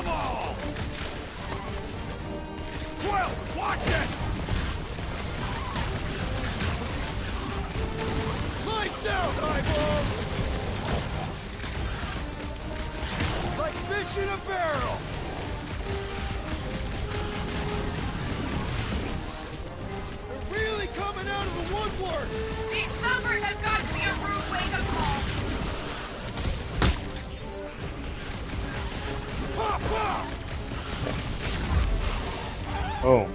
them all! Quill, watch it! Lights out, eyeballs! Like fish in a barrel! They're really coming out of the woodwork! These numbers have got to be a rude wake-up call! Pop, pop! Oh.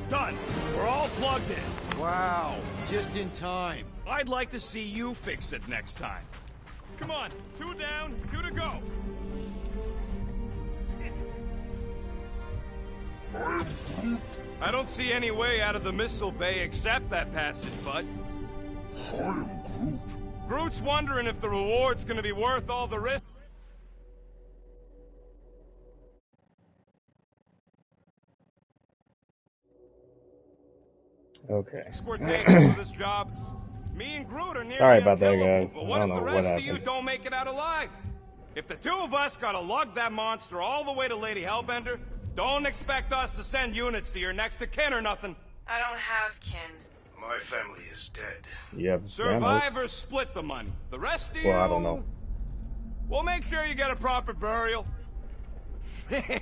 Done. We're all plugged in. Wow, just in time. I'd like to see you fix it next time. Come on, 2 down, 2 to go. I don't see any way out of the missile bay except that passage, bud. Groot's wondering if the reward's gonna be worth all the risk. Okay. We're taking for this job. Me and Groot are nearly Sorry about that, unkillable, guys. but I what don't if the know what rest of happened. you don't make it out alive? If the 2 of us gotta lug that monster all the way to Lady Hellbender, don't expect us to send units to your next of kin or nothing. I don't have kin. My family is dead. You have Survivors split the money. The rest of you... Well, I don't know. We'll make sure you get a proper burial.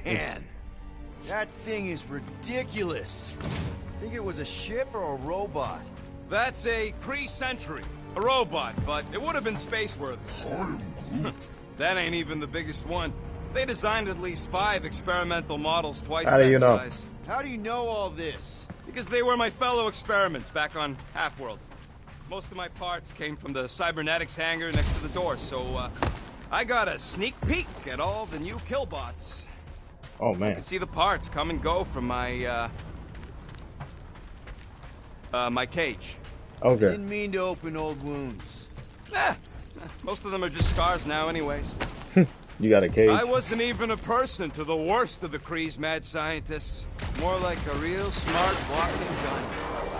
Man, that thing is ridiculous. Think it was a ship or a robot? That's a Kree Sentry. A robot, but it would have been space-worthy. That ain't even the biggest one. They designed at least 5 experimental models twice How do that you know? size. How do you know all this? Because they were my fellow experiments back on Half-World. Most of my parts came from the cybernetics hangar next to the door, so I got a sneak peek at all the new killbots. Oh You man. can see the parts come and go from my my cage. Okay. Didn't mean to open old wounds. Most of them are just scars now anyways. You got a cage. I wasn't even a person to the worst of the Kree's mad scientists. More like a real smart walking gun.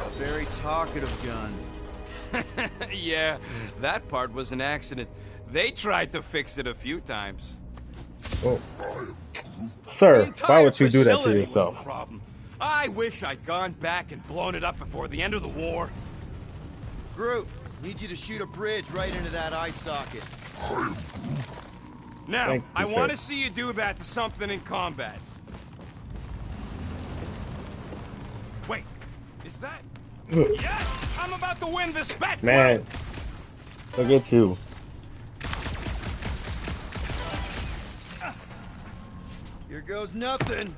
A very talkative gun. Yeah, that part was an accident. They tried to fix it a few times. Oh. The Sir, entire why would you do that to facility was yourself? the problem. I wish I'd gone back and blown it up before the end of the war. Groot, need you to shoot a bridge right into that eye socket. Now, Thank you, I want to sir. see you do that to something in combat. Wait, is that... Yes! I'm about to win this bet! Man, look at you. Here goes nothing.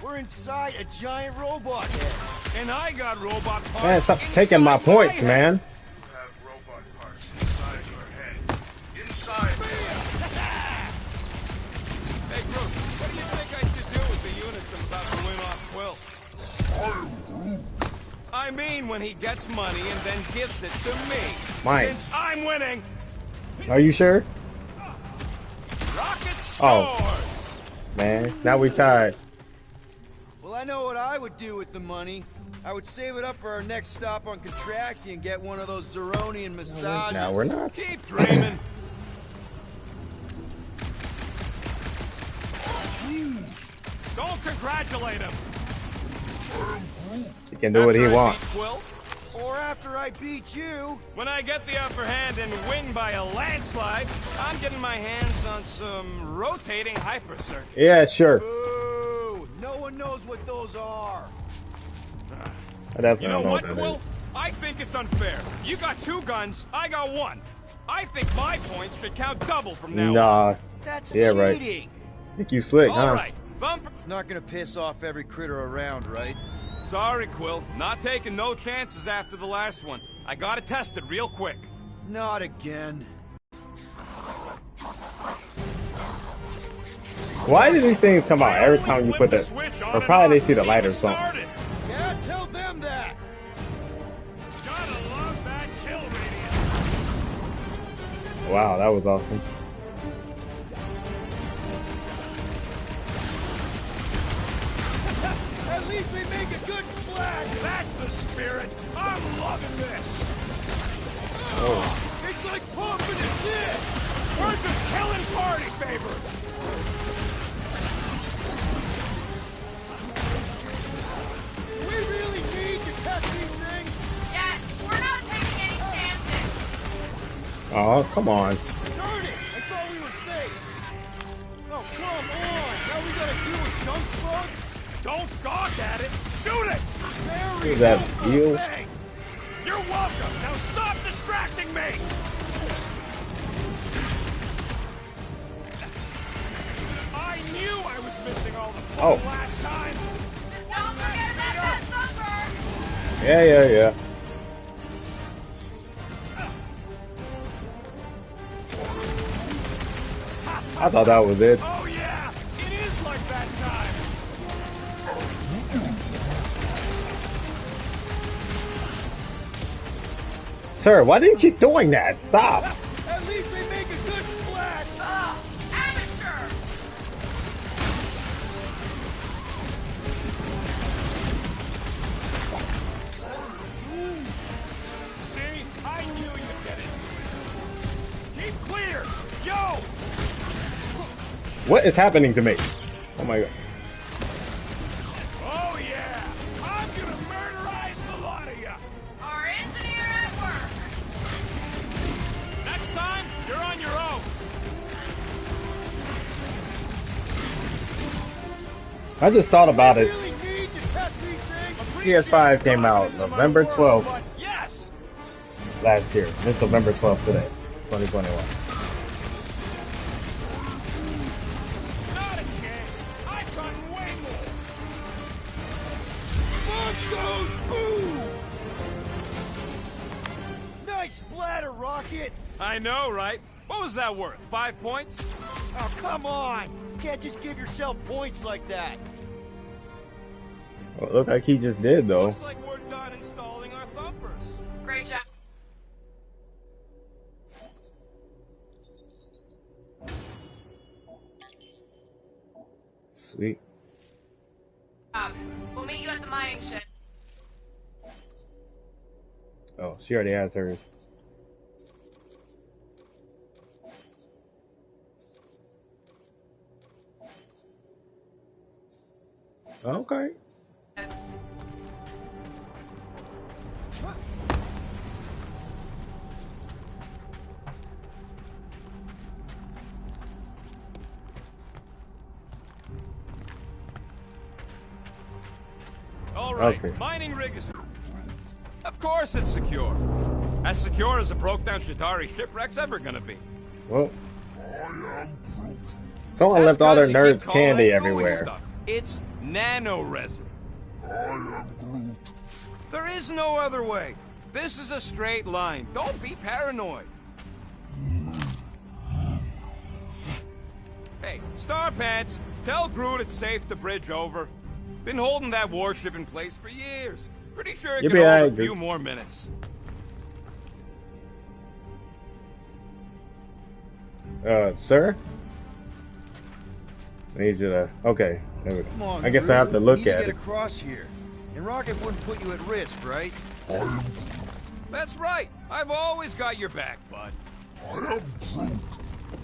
We're inside a giant robot head. And I got robot parts. Man, stop taking my inside points, head. man. You have robot parts inside your head. Inside me. Hey, Groot, what do you think I should do with the units I'm about to win off Quill? I mean when he gets money and then gives it to me. Mine. Since I'm winning, Are you sure? Rocket scores! Oh. Man, now we tied. Well, I know what I would do with the money. I would save it up for our next stop on Contraxi and get one of those Zeronian massages. Now we're not. Keep dreaming. Don't congratulate him. He can do what he After I wants. beat Quill, Or after I beat you. when I get the upper hand and win by a landslide, I'm getting my hands on some rotating hyper circuits. Yeah, sure. Boo! No one knows what those are. I definitely You know don't know what, what that Quill? is. I think it's unfair. You got 2 guns, I got 1. I think my points should count double from now on. Nah, That's Yeah, right. cheating. think you slick, All huh? right, Thumper. It's not gonna piss off every critter around, right? Sorry, Quill. Not taking no chances after the last one. I gotta test it real quick. Not again. Why do these things come out every time you put the the... switch on Or and probably off they see the to light or what something. started. Yeah, tell them that. Gotta love that kill radius. Wow, that was awesome. At least they make a good flag. That's the spirit. I'm loving this. It's like pumping a shit. We're just killing party favors. Oh, come on. Darn it! I thought we were safe. Oh, come on! Now we gotta deal with junk slugs? Don't gawk at it! Shoot it! Who's that? You? Thanks. You're welcome! Now stop distracting me! I knew I was missing all the fun Oh. last time! Just don't forget about that thumper! Yeah. I thought that was it. Oh yeah! It is like that time! Sir, why do you keep doing that? Stop. At least they make a good flat. Ugh, amateur! See? I knew you'd get into it. Keep clear! Yo! What is happening to me? Oh my god. Oh yeah! I'm gonna murderize the lot of ya! Our engineer at work! Next time, you're on your own! I just thought about We it. really need to test these things. PS5 came out November 12th Yes! last year. It's November 12th today, 2021. Not a chance! I've gotten way more! Fuck those boo! Nice splatter, Rocket. I know, right? What was that worth? 5 points? Oh, come on. Can't just give yourself points like that. Well, it looked like he just did though. Looks like we're done installing our thumpers. Great job. Sweet. We'll meet you at the mining shed. Oh, she already has hers. Okay. All right, Okay. mining rig is... Of course it's secure. As secure as a broke-down Shatari shipwreck's ever gonna be. Well, someone That's left all their 'cause you nerds keep calling candy it gooey everywhere. Stuff. It's nano-resin. There is no other way. This is a straight line. Don't be paranoid. Hey, Starpants, tell Groot it's safe to bridge over. Been holding that warship in place for years. Pretty sure it You'll can be hold alright, a few Groot. more minutes. Sir? I need you to... Okay, there we go. Come on, I guess I Groot. have to look You need at to it. get across here. And Rocket wouldn't put you at risk, right? That's right. I've always got your back, bud.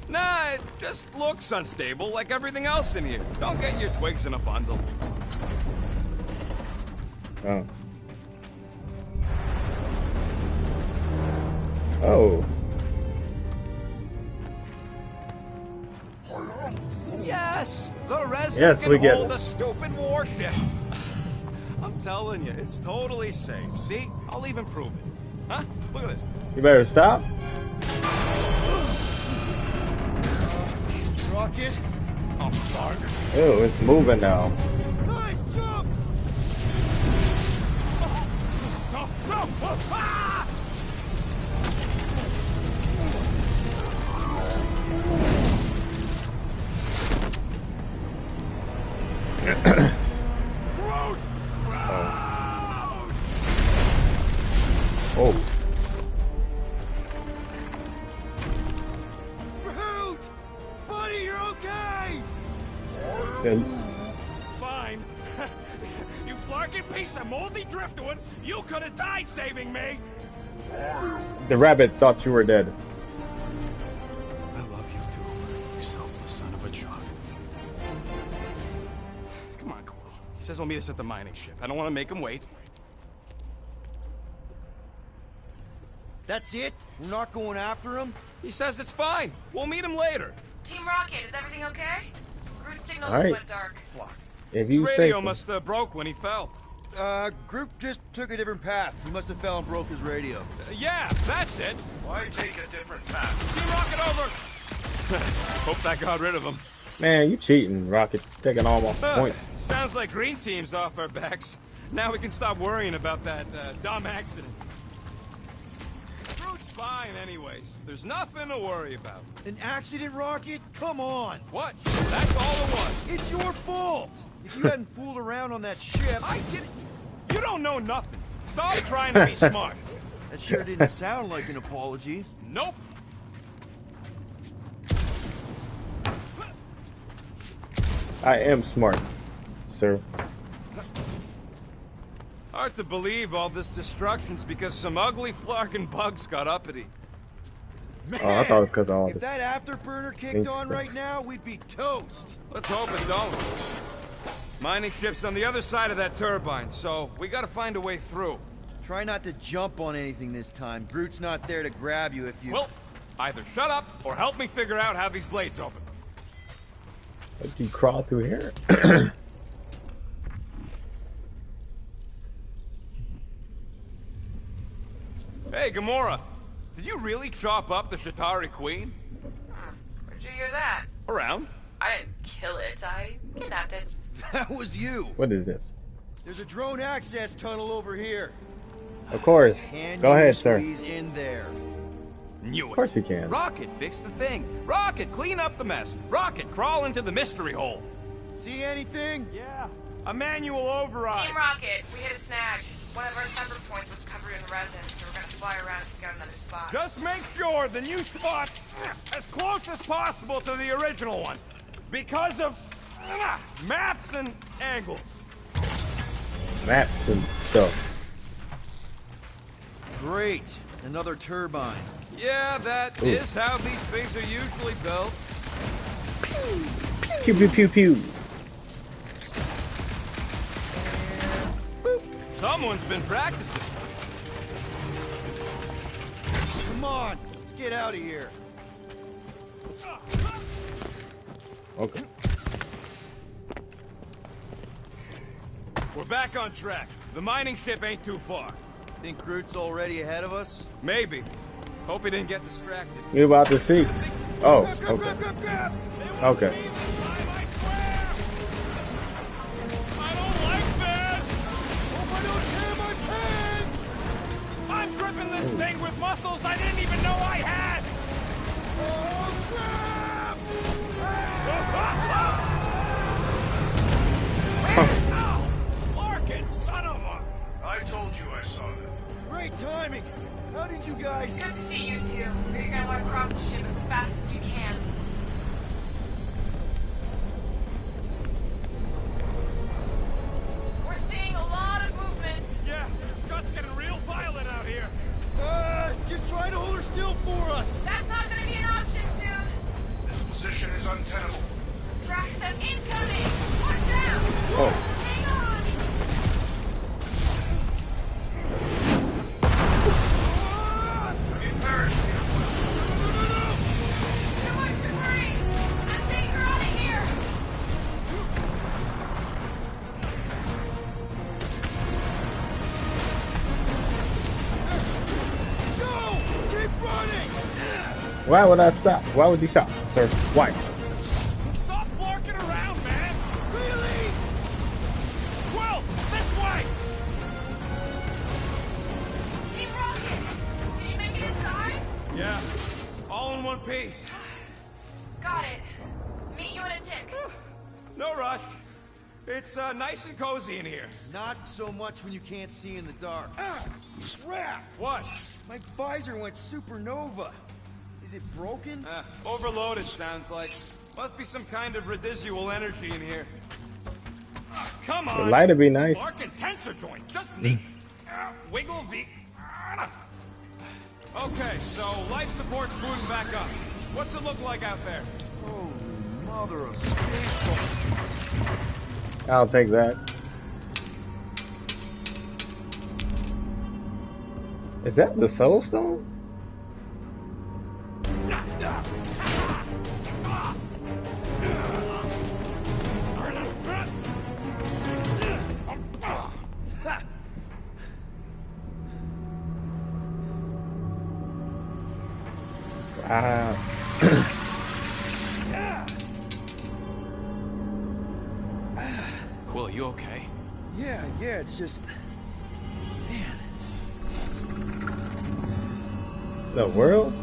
Nah, it just looks unstable like everything else in here. Don't get your twigs in a bundle. Oh. Oh. Yes, the resin Yes, can we get hold it. a stupid warship. I'm telling you, it's totally safe. See? I'll even prove it. Huh? Look at this. You better stop. Rocket? Oh, fuck. Ew, it's moving now. Nice jump! No, no! Ah! Groot! Groot! Oh. Groot! Buddy, you're okay! Then- Fine. You flarkin' piece of moldy driftwood! You could have died saving me! The rabbit thought you were dead. I love you too, you selfless son of a jug. Come on, Quill. He says he'll meet us at the mining ship. I don't want to make him wait. That's it? We're not going after him? He says it's fine. We'll meet him later. Team Rocket, is everything okay? Groot's signal All just right. went dark. Fuck. If His you say radio so. must have broke when he fell. Groot just took a different path. He must have fell and broke his radio. Yeah, that's it. Why take a different path? Team Rocket over. Hope that got rid of him. Man, you cheating, Rocket. Taking all my points. Sounds like Green Team's off our backs. Now we can stop worrying about that dumb accident. Groot's fine anyways. There's nothing to worry about. An accident, Rocket? Come on! What? That's all it was. It's your fault! If you hadn't fooled around on that ship, I get it. You don't know nothing. Stop trying to be smart. that sure didn't sound like an apology. Nope. I am smart, sir. Hard to believe all this destruction's because some ugly flarkin' bugs got uppity. Man, Oh, I thought it was because of all If this. that afterburner kicked Thanks, on sir. right now, we'd be toast. let's hope it don't. Mining ship's on the other side of that turbine, so we gotta find a way through. Try not to jump on anything this time. Groot's not there to grab you if you... Well, either shut up or help me figure out how these blades open. Did you crawl through here? Hey, Gamora, did you really chop up the Shatari Queen? Where'd you hear that? Around? I didn't kill it. I kidnapped it. That was you. What is this? There's a drone access tunnel over here. Of course. Can Go you ahead, sir. squeeze in there? Knew it. Of course you can. Rocket, fix the thing. Rocket, clean up the mess. Rocket, crawl into the mystery hole. See anything? Yeah, a manual override. Team Rocket, we hit a snag. One of our temper points was covered in resin, so we're gonna fly around and scout another spot. Just make sure the new spot's as close as possible to the original one. Because of maps and angles. Maps and stuff. Great. Another turbine. Yeah, that is how these things are usually built. Pew pew pew pew. Someone's been practicing. Come on, let's get out of here. Okay. We're back on track. The mining ship ain't too far. Think Groot's already ahead of us? Maybe. Hope he didn't get distracted. You're about to see. Oh, Grab, grab, okay. grab, grab! Okay. I swear! I don't like this! Hope I don't tear my pants! I'm gripping this thing with muscles I didn't even know I had! Oh, crap! Ow! Larkin, son of a... I told you I saw them. Great timing! How did you guys... Good to see you two. But you're gonna want to cross the ship as fast as you can. We're seeing a lot of movement. Yeah, Scott's getting real violent out here. Just try to hold her still for us! That's not gonna be an option soon. This position is untenable. Drax says incoming. Watch out. Oh. Hang on. You perished here. Too much debris. I'm taking her out of here. Go! Keep running! Why would I stop? Why would you stop, sir? Why? Stop flarking around, man! Really? Well, this way! Team Rocket. Can you make it inside? Yeah, all in one piece. Got it. Meet you in a tick. No rush. It's nice and cozy in here. Not so much when you can't see in the dark. Crap! What? My visor went supernova. Is it broken? Overloaded, sounds like. Must be some kind of residual energy in here. Come The on! light would be nice. Larkin tensor joint. Just neat. Wiggle the... Okay, so life support's booting back up. What's it look like out there? Oh, mother of Spaceball. I'll take that. Is that the Soul Stone? Quill, you okay? Yeah, it's just... Man. The world?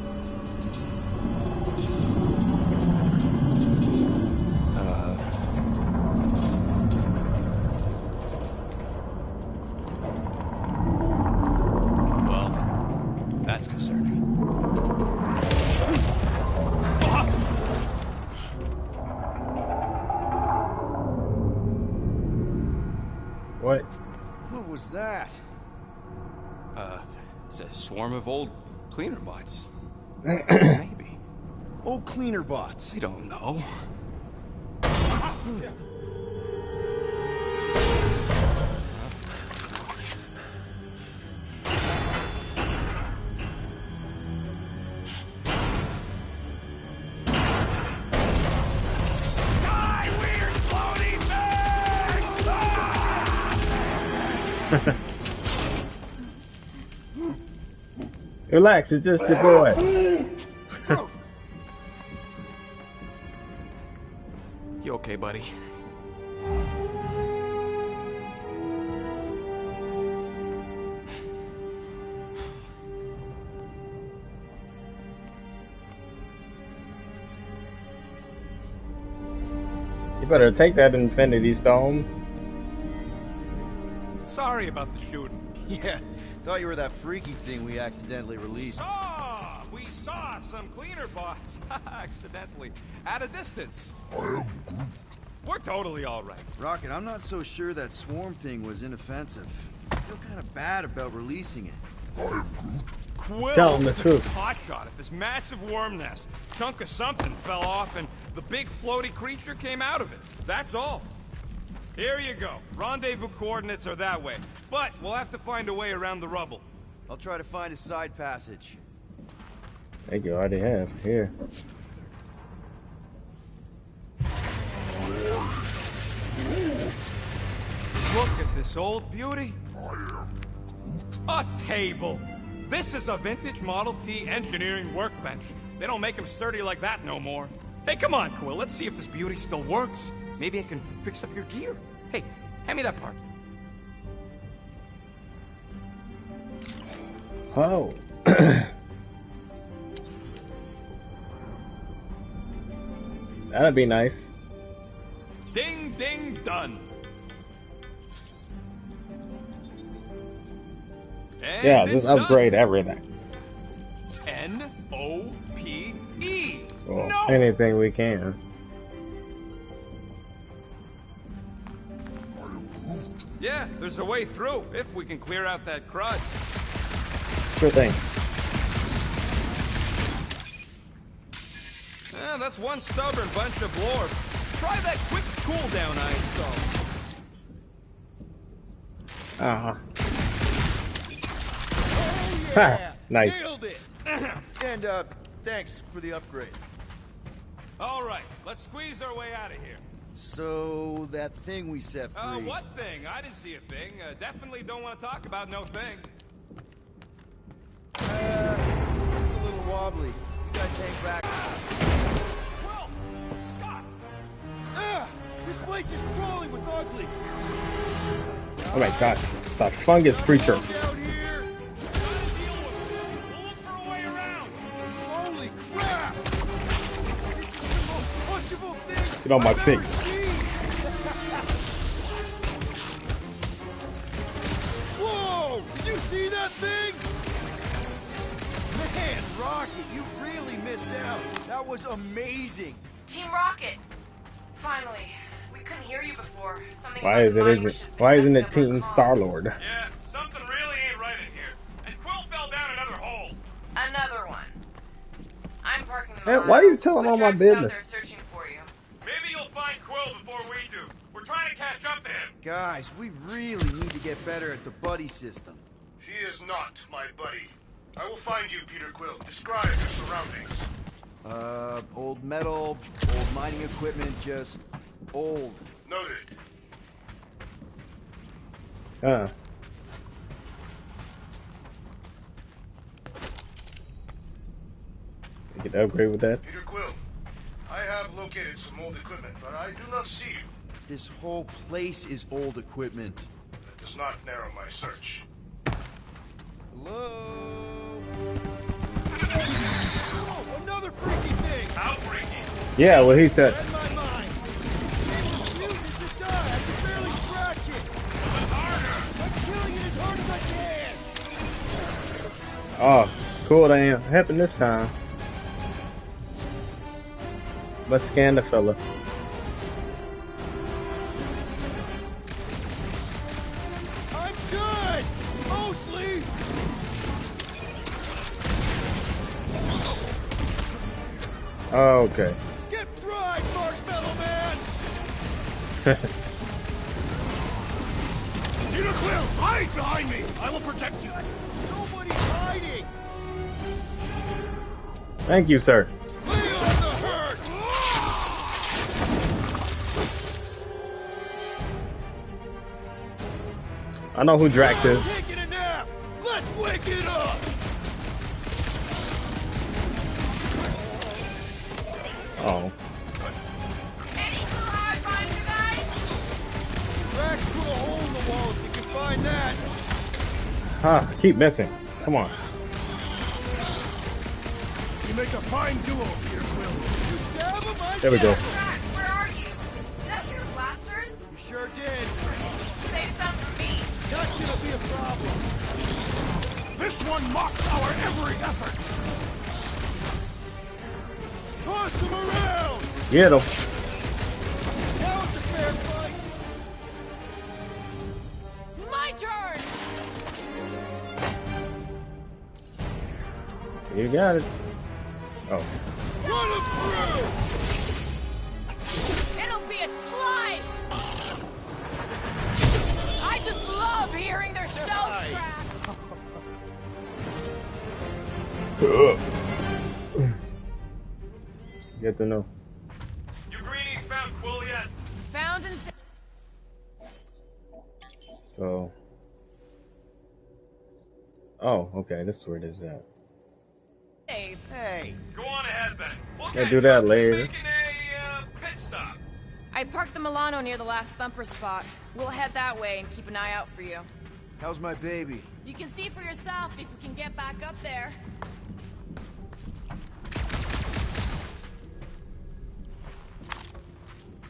Well, that's concerning. What? What was that? It's a swarm of old cleaner bots. Maybe. Old cleaner bots. I don't know. Relax, it's just your boy. You okay, buddy? You better take that Infinity Stone. Sorry about the shooting. Yeah, thought you were that freaky thing we accidentally released. We saw some cleaner bots accidentally at a distance. We're totally all right. Rocket, I'm not so sure that swarm thing was inoffensive. I feel kind of bad about releasing it. Quill Tell him the truth. hot shot at this massive worm nest. Chunk of something fell off and the big floaty creature came out of it. That's all. Here you go. Rendezvous coordinates are that way. But we'll have to find a way around the rubble. I'll try to find a side passage. Thank you, I already have. Here. Look at this old beauty. A table. This is a vintage Model T engineering workbench. They don't make them sturdy like that no more. Hey, come on, Quill. Let's see if this beauty still works. Maybe I can fix up your gear. Hey, hand me that part. Oh. That'd be nice. Ding, ding, done. And Yeah, it's just upgrade done. everything. N-O-P-E. Well, No! anything we can. Yeah, there's a way through, if we can clear out that crud. Sure thing. That's one stubborn bunch of lore. Try that quick cooldown I installed. Oh, yeah! Nice. Nailed it! And, thanks for the upgrade. All right, let's squeeze our way out of here. So, that thing we set free... What thing? I didn't see a thing. Definitely don't want to talk about no thing. Seems a little wobbly. You guys hang back. Well, Scott! This place is crawling with ugly! Oh my gosh, the fungus creature. Down here! Gotta deal with it. We'll look for a way around. Holy crap! This is the most punchable thing Get on my I've face. ever seen! Whoa! Did you see that thing? Man, Rocket, you really missed out. That was amazing. Team Rocket! Finally. We couldn't hear you before. Something Why about the mining isn't shift why isn't messed it up our Team comms. Star-Lord? Yeah, something really ain't right in here. And Quill fell down another hole. Another one. I'm parking the Hey, why are you telling all my Jack's out business? there searching for you. Maybe you'll find Quill before we do. We're trying to catch up to him. Guys, we really need to get better at the buddy system. He is not my buddy. I will find you, Peter Quill. Describe your surroundings. old metal, old mining equipment, just old. Noted. You can upgrade with that. Peter Quill, I have located some old equipment, but I do not see you. This whole place is old equipment. That does not narrow my search. Hello? Oh, another freaky thing! How freaky. Yeah, well, he said. Read my mind. It refuses to die. I can barely scratch it. I'm killing it as hard as I can. Oh, cool. That ain't happened this time. Let's scan the fella. I'm good. Mostly. Okay. Get fried, Marshmallow Man. Peter Quill, hide behind me! I will protect you! Nobody's hiding. Thank you, sir. Lay on the hurt. I know who Drax is. Taking a nap. Let's wake it up. Oh. Any clue how I find you guys? Drax put a hole in the wall if you can find that. Huh, keep missing. Come on. You make a fine duo, Peter Quill. You stab him, I There we go. stab him. Drax, where are you? Did I hear blasters? You sure did. Save some for me. Not gonna be a problem. This one mocks our every effort! Toss him around. Get him. Now it's a fair fight. My turn! You got it. Oh. Run him through. It'll be a slice! I just love hearing their shells crack! Get to know. You greenies found Quill yet? Found and So. Oh, okay. This is where it is at. saved. Hey, Go on ahead then. We'll Yeah, get do that just later. making a pit stop. I parked the Milano near the last thumper spot. We'll head that way and keep an eye out for you. how's my baby? You can see for yourself if we can get back up there.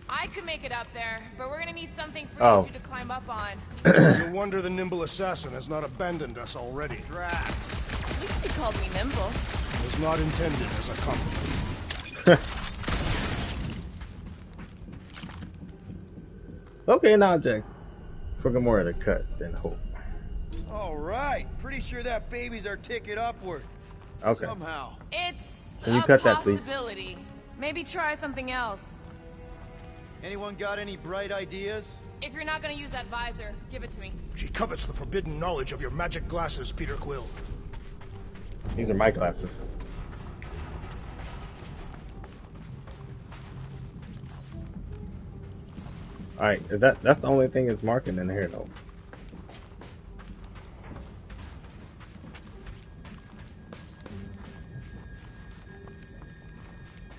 I could make it up there, but we're gonna need something for Oh. you two to climb up on. It's a wonder the nimble assassin has not abandoned us already. Drax. At least he called me nimble. Was not intended as a compliment. Okay, now Jack. For more to cut than hope. All right. Pretty sure that baby's our ticket upward. Okay. Somehow. It's Can you a cut that, please? possibility. Maybe try something else. Anyone got any bright ideas? If you're not gonna use that visor, give it to me. She covets the forbidden knowledge of your magic glasses, Peter Quill. These are my glasses. Alright, is that's the only thing it's marking in here though.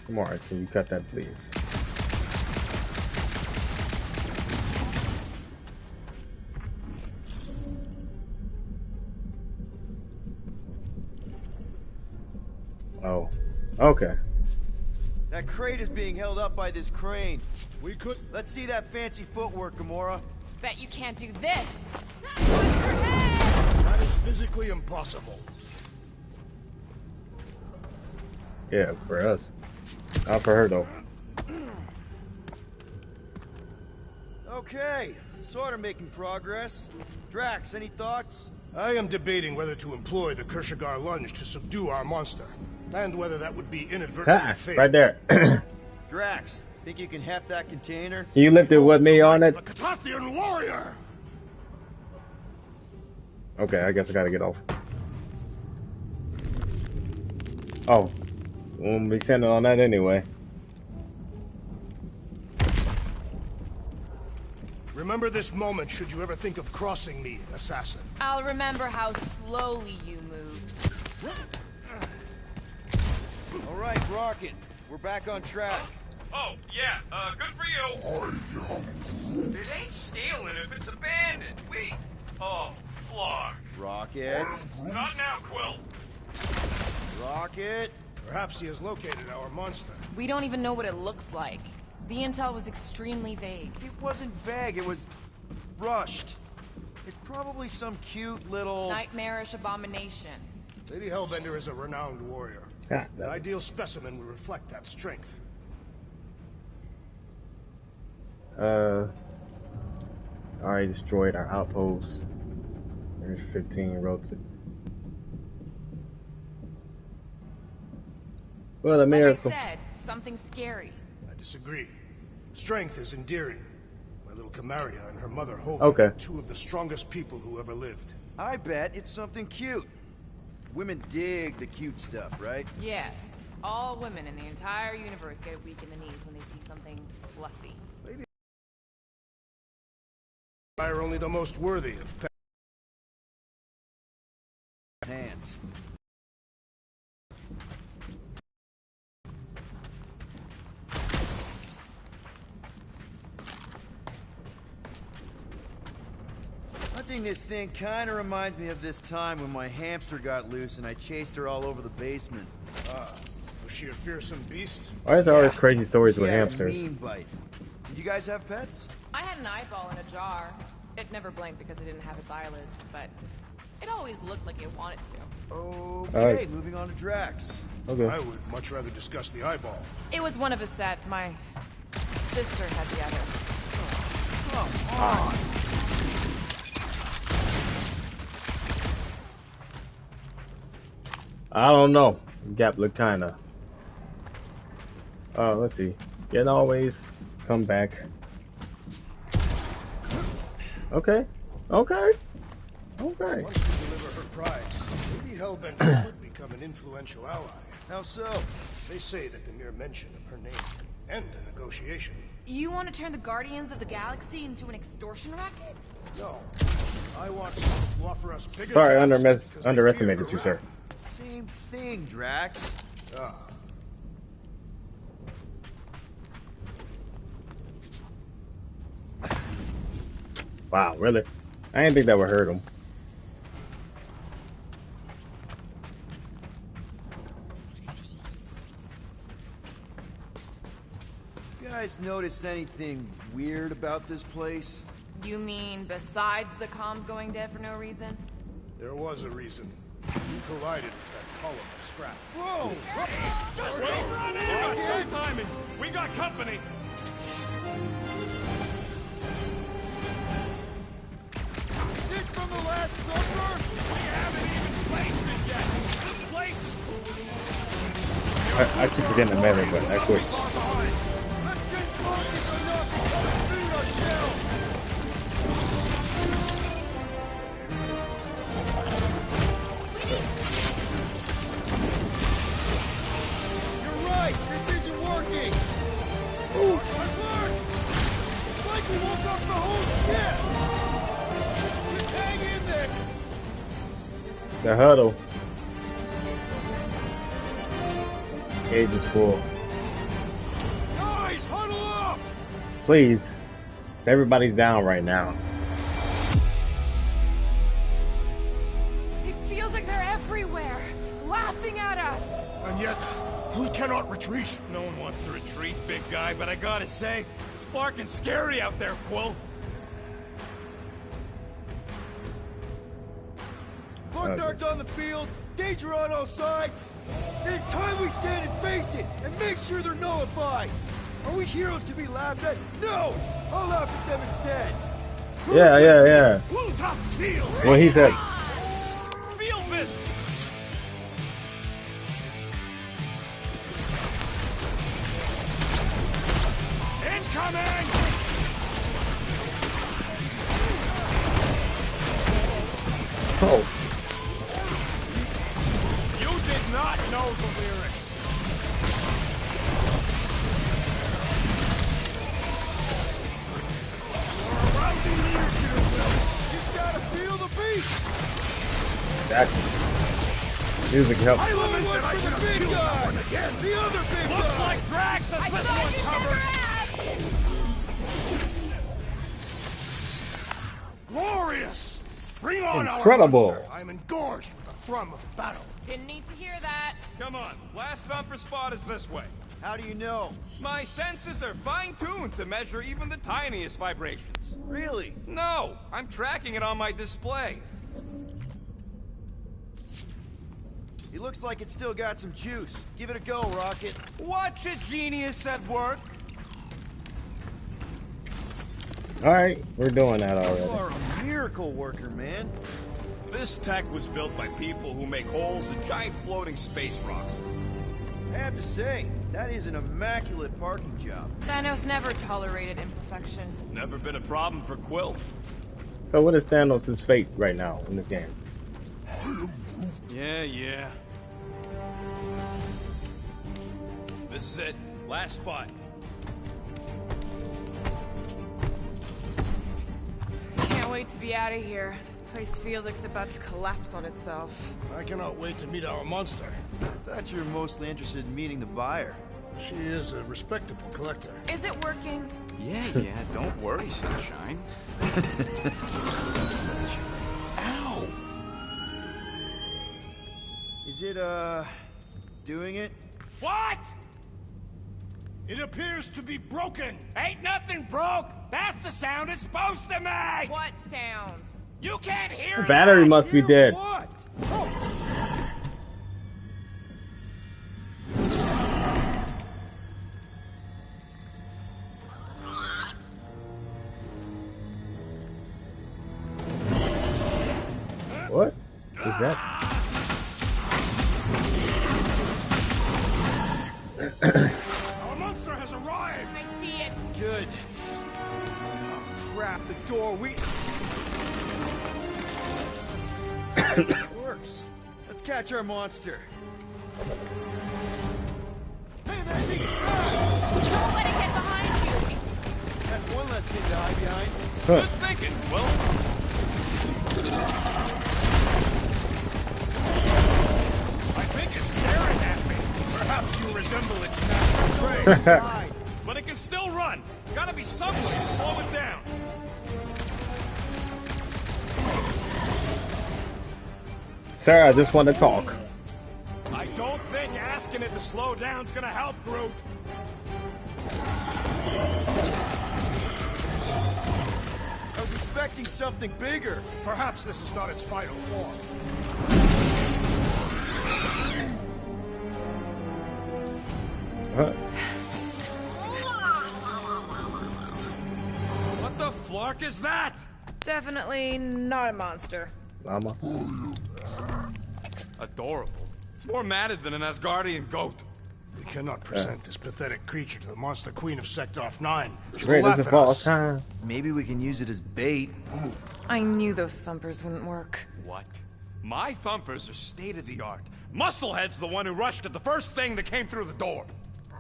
Come on, can you cut that please? Oh, okay. That crate is being held up by this crane. We could... Let's see that fancy footwork, Gamora. Bet you can't do this. Twist your head! That is physically impossible. Yeah, for us. Not for her though. Okay, sort of making progress. Drax, any thoughts? I am debating whether to employ the Kershagar lunge to subdue our monster, and whether that would be inadvertently Ha! fatal. Right there. Can Drax, think you can heft that container? you lift it with me on it? A Catathian warrior! Okay, I guess I gotta get off. Oh. Won't be sending on that anyway. Remember this moment should you ever think of crossing me, assassin. I'll remember how slowly you moved. All right, Rocket. We're back on track. Oh, yeah, good for you. It ain't stealing if it's abandoned. Oh, Flark. Rocket. Not now, Quill. Rocket. Perhaps he has located our monster. We don't even know what it looks like. The intel was extremely vague. It wasn't vague, it was rushed. It's probably some cute little... Nightmarish abomination. Lady Hellbender is a renowned warrior. God, An ideal specimen would reflect that strength. already destroyed our outposts. There's 15 rotated. Well, a Like I miracle. said, something scary. I disagree. Strength is endearing. My little Camaria and her mother Hova Okay. are two of the strongest people who ever lived. I bet it's something cute. Women dig the cute stuff, right? Yes. All women in the entire universe get weak in the knees when they see something fluffy. I are only the most worthy of pet. Hands. Hunting this thing kind of reminds me of this time when my hamster got loose and I chased her all over the basement. Was she a fearsome beast? Why is there always Yeah. crazy stories She with had hamsters? a mean bite. Did you guys have pets? I had an eyeball in a jar. It never blinked because it didn't have its eyelids, but it always looked like it wanted to. Okay, Alright. moving on to Drax. Okay. I would much rather discuss the eyeball. It was one of a set. My sister had the other. Come on. I don't know. Gap look kinda. Let's see. Can always come back. Okay. Okay. Okay. Once we deliver her prize, Lady Hellbender could become an influential ally. How so? They say that the mere mention of her name could end a negotiation. You want to turn the Guardians of the Galaxy into an extortion racket? No, I want someone to offer us bigger Sorry, tasks because they underestimated fear you, her sir. Same thing, Drax. wrath. Wow, really? I didn't think that would hurt him. You guys notice anything weird about this place? You mean besides the comms going dead for no reason? There was a reason. You collided with that column of scrap. Whoa! Just don't run in! You got some timing! We got company! Is it from the Last Supper? We haven't even placed it yet! This place is... I keep forgetting the meta, but I quit. Let's get focused enough to feed ourselves! You're right! This isn't working! It worked! It's like we woke up the whole ship! Just hang in there! The huddle. Cage is full. Guys, huddle up! Please. Everybody's down right now. It feels like they're everywhere, laughing at us. And yet, we cannot retreat. No one wants to retreat, big guy, but I gotta say, it's fucking scary out there, Quill. Dart's on the field, danger on all sides. Then it's time we stand and face it, and make sure they're nullified. Are we heroes to be laughed at? No! I'll laugh at them instead. Yeah. Who tops field? Well, he said, Field bit! Incoming! oh, You did not know the lyrics. Music helps. I want one for the big guy! The other big guy! Looks like Drax has I this thought one you'd covered. never ask! Glorious! Bring on Incredible. our monster. I'm engorged with the thrum of battle. Didn't need to hear that. Come on, last thumper spot is this way. How do you know? My senses are fine-tuned to measure even the tiniest vibrations. Really? No, I'm tracking it on my display. He looks like it's still got some juice. Give it a go, Rocket. Watch a genius at work. All right, we're doing that You already. are a miracle worker, man. This tech was built by people who make holes in giant floating space rocks. I have to say, that is an immaculate parking job. Thanos never tolerated imperfection. Never been a problem for Quill. So what is Thanos' fate right now in this game? Yeah. This is it. Last spot. Can't wait to be out of here. This place feels like it's about to collapse on itself. I cannot wait to meet our monster. I thought you were mostly interested in meeting the buyer. She is a respectable collector. Is it working? Yeah, don't worry, Sunshine. Ow! Is it, doing it? What? It appears to be broken. Ain't nothing broke. That's the sound it's supposed to make. What sound? You can't hear The it. battery must be dead. What? What is that? Our monster has arrived. I see it. Good. Oh, crap, the door, Works. Let's catch our monster. Hey, that thing's fast! Don't let it get behind you. That's one less thing to hide behind. Good thinking, Quill. I think it's staring at me. Perhaps you resemble its natural prey. Hide. But it can still run. Gotta be some way to slow it down. Sir, I just want to talk. I don't think asking it to slow down's gonna help, Groot. I was expecting something bigger. Perhaps this is not its final form. Huh? What the flark is that? Definitely not a monster. Llama. Adorable. It's more matted than an Asgardian goat. We cannot present this pathetic creature to the monster queen of Seknarf 9. She will Great, laugh this is at fall us. time. Maybe we can use it as bait. I knew those thumpers wouldn't work. What? My thumpers are state-of-the-art. Musclehead's the one who rushed at the first thing that came through the door.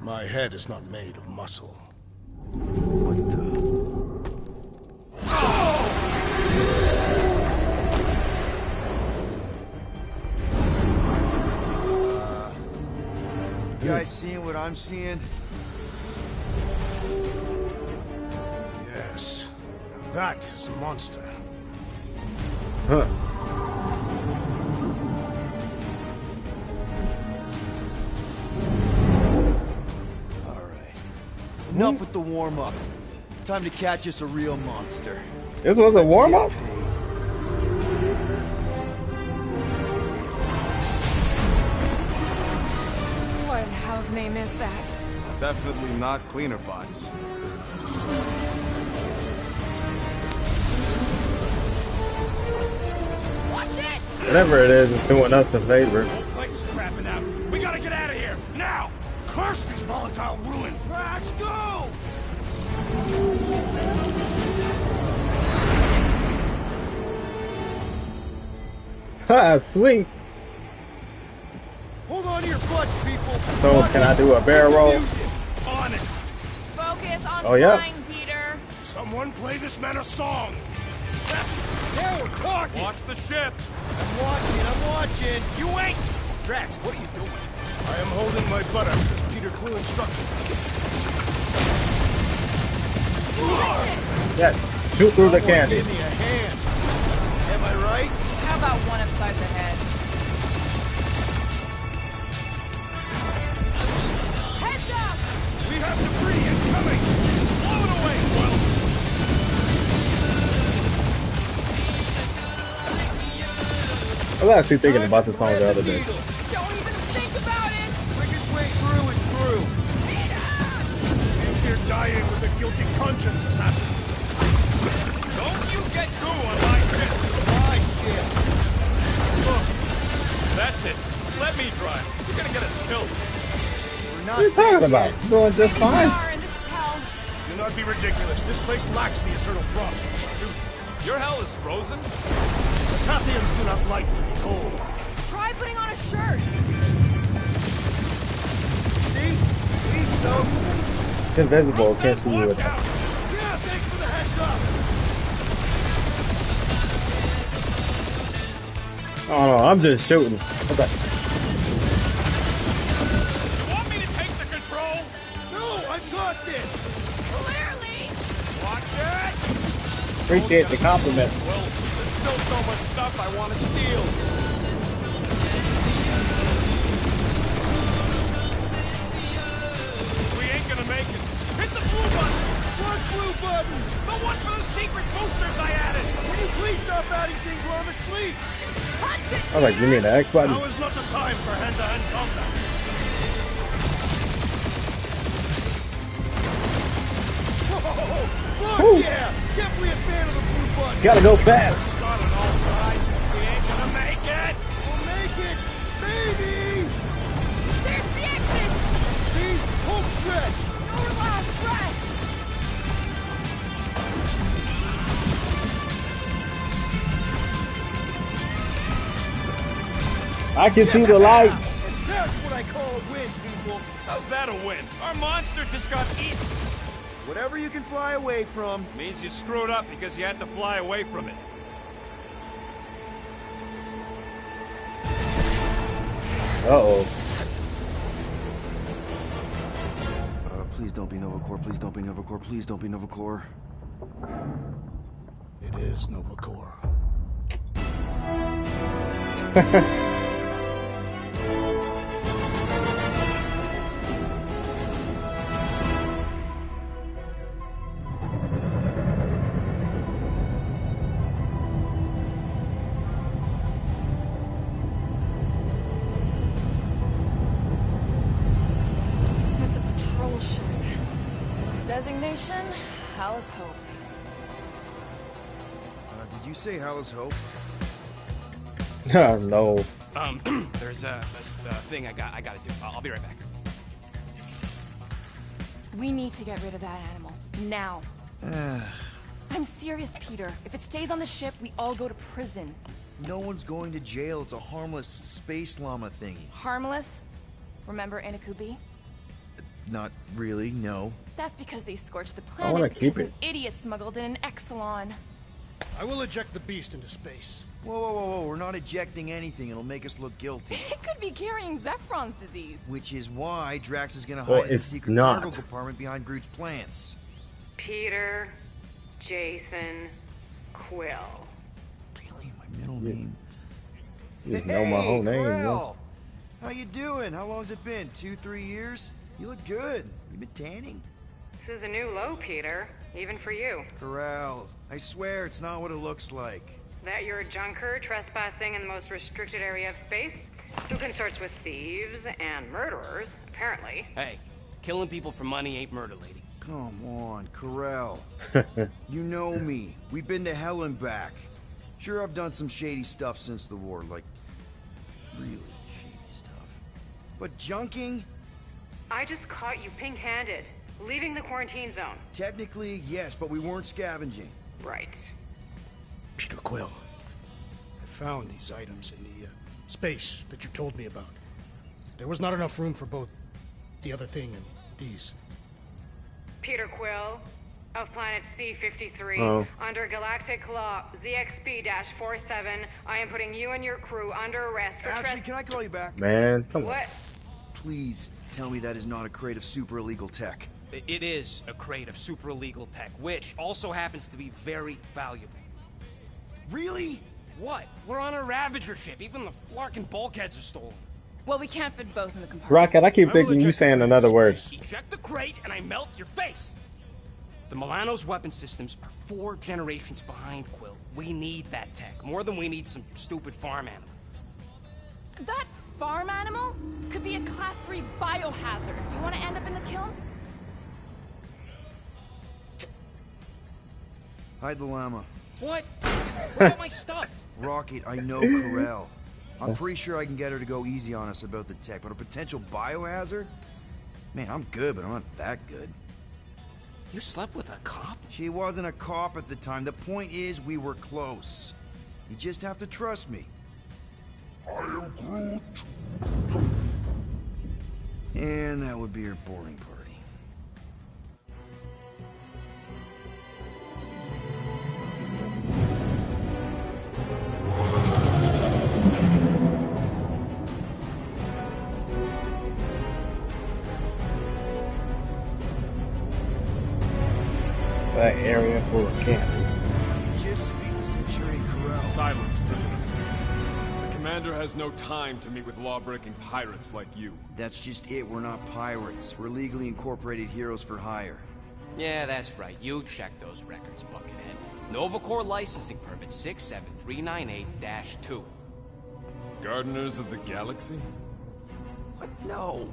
My head is not made of muscle. What the? You guys seeing what I'm seeing? Yes. Now that is a monster. Huh. All right. Enough with the warm-up. Time to catch us a real monster. This was a Let's warm get up? paid. What in hell's name is that? Definitely not cleaner bots. Watch it! Whatever it is, it's doing us a favor. The whole place is crapping out. We gotta get out of here, now! Curse these volatile ruins! Drax, go! Ha, sweet. Hold on to your butts, people. So can I do a barrel roll? Music. On it! Focus on Oh, yeah. flying, Peter. Someone play this man a song! Now we're talking. Watch the ship! I'm watching. You ain't! Drax, what are you doing? I am holding my buttocks as Peter Quill instructed. Yes. Shoot through the candy. Give me a hand. Am I right? How about one upside the head? Heads up! We have debris incoming! Blow it away, Quill! I was actually thinking about this song the other day. Don't even think about it! Quickest way through is through. If you're dying with a guilty conscience, assassin. Don't you get goo on my ship! My shit. That's it. Let me drive. You're gonna get us killed. We're not What are you talking dead about? yet. It's going just We fine. are, and this is hell. Do not be ridiculous. This place lacks the eternal frost. Dude, your hell is frozen? The Tathians do not like to be cold. Try putting on a shirt. See? He's so cool. It's invisible. Can't see you with Watch out! Yeah, thanks for the heads up. Oh no, I'm just shooting. Okay. You want me to take the controls? No, I've got this. Clearly. Watch it! Appreciate the compliment. Well, there's still so much stuff I want to steal. We ain't gonna make it. Hit the blue button! What blue button? The one for the secret boosters I added! Will you please stop adding things while I'm asleep? Punch it! I was like, you mean the X button? Now is not the time for hand-to-hand combat. Whoa! Fuck Woo. yeah! Definitely a fan of the blue button. Gotta go fast. Scott on all sides. We ain't gonna make it! We'll make it! Maybe! There's the exit! See? Home stretch! Your last breath! I can see the light. And that's what I call a win, people. How's that a win? Our monster just got eaten. Whatever you can fly away from. Means you screwed up because you had to fly away from it. Uh-oh. Please don't be Nova Corps. Please don't be Nova Corps. Please don't be Nova Corps. It is Nova Corps. It's a patrol ship. Designation, Hal's Hope. Did you say Hal's Hope? No. There's a thing I gotta do. I'll be right back. We need to get rid of that animal. Now. I'm serious, Peter. If it stays on the ship, we all go to prison. No one's going to jail. It's a harmless space llama thingy. Harmless? Remember Inakubi? Not really, no. That's because they scorched the I wanna planet keep because it. an idiot smuggled in an Exelon. I will eject the beast into space. Whoa, whoa, whoa, whoa. We're not ejecting anything. It'll make us look guilty. It could be carrying Zephron's disease. Which is why Drax is gonna Well, hide in the it's secret not. cargo compartment behind Groot's plants. Peter, Jason, Quill. Really? My middle name? You just know my whole name. Krell! Yo. How you doing? How long's it been? 2-3 years? You look good. You been tanning? This is a new low, Peter. Even for you. Corral. I swear it's not what it looks like. That you're a junker trespassing in the most restricted area of space, who consorts with thieves and murderers, apparently. Hey, killing people for money ain't murder, lady. Come on, Corral. You know me. We've been to hell and back. Sure, I've done some shady stuff since the war, like really shady stuff. But junking? I just caught you pink-handed, leaving the quarantine zone. Technically, yes, but we weren't scavenging. Right. Peter Quill. I found these items in the space that you told me about. There was not enough room for both the other thing and these. Peter Quill, of planet C-53 Oh. under Galactic Law ZXP-47. I am putting you and your crew under arrest for Actually, can I call you back? Man, come on. What? Please tell me that is not a crate of super illegal tech. It is a crate of super illegal tech, which also happens to be very valuable. Really? What? We're on a Ravager ship. Even the Flarkin bulkheads are stolen. Well, we can't fit both in the compartment. Rocket, I keep thinking you saying another word. Eject the crate and I melt your face. The Milano's weapon systems are 4 generations behind, Quill. We need that tech, more than we need some stupid farm animal. That farm animal could be a Class 3 biohazard. You want to end up in the kiln? Hide the llama. What? What about my stuff? Rocket, I know Corel. I'm pretty sure I can get her to go easy on us about the tech, but a potential biohazard? Man, I'm good, but I'm not that good. You slept with a cop? She wasn't a cop at the time. The point is, we were close. You just have to trust me. I am Groot. And that would be your boarding party. That area full of camp. Just speak to Centurion Corel. Silence, prisoner. The commander has no time to meet with law-breaking pirates like you. That's just it. We're not pirates. We're legally incorporated heroes for hire. Yeah, that's right. You check those records, Buckethead. Novacore licensing permit 67398-2. Gardeners of the Galaxy? What? No.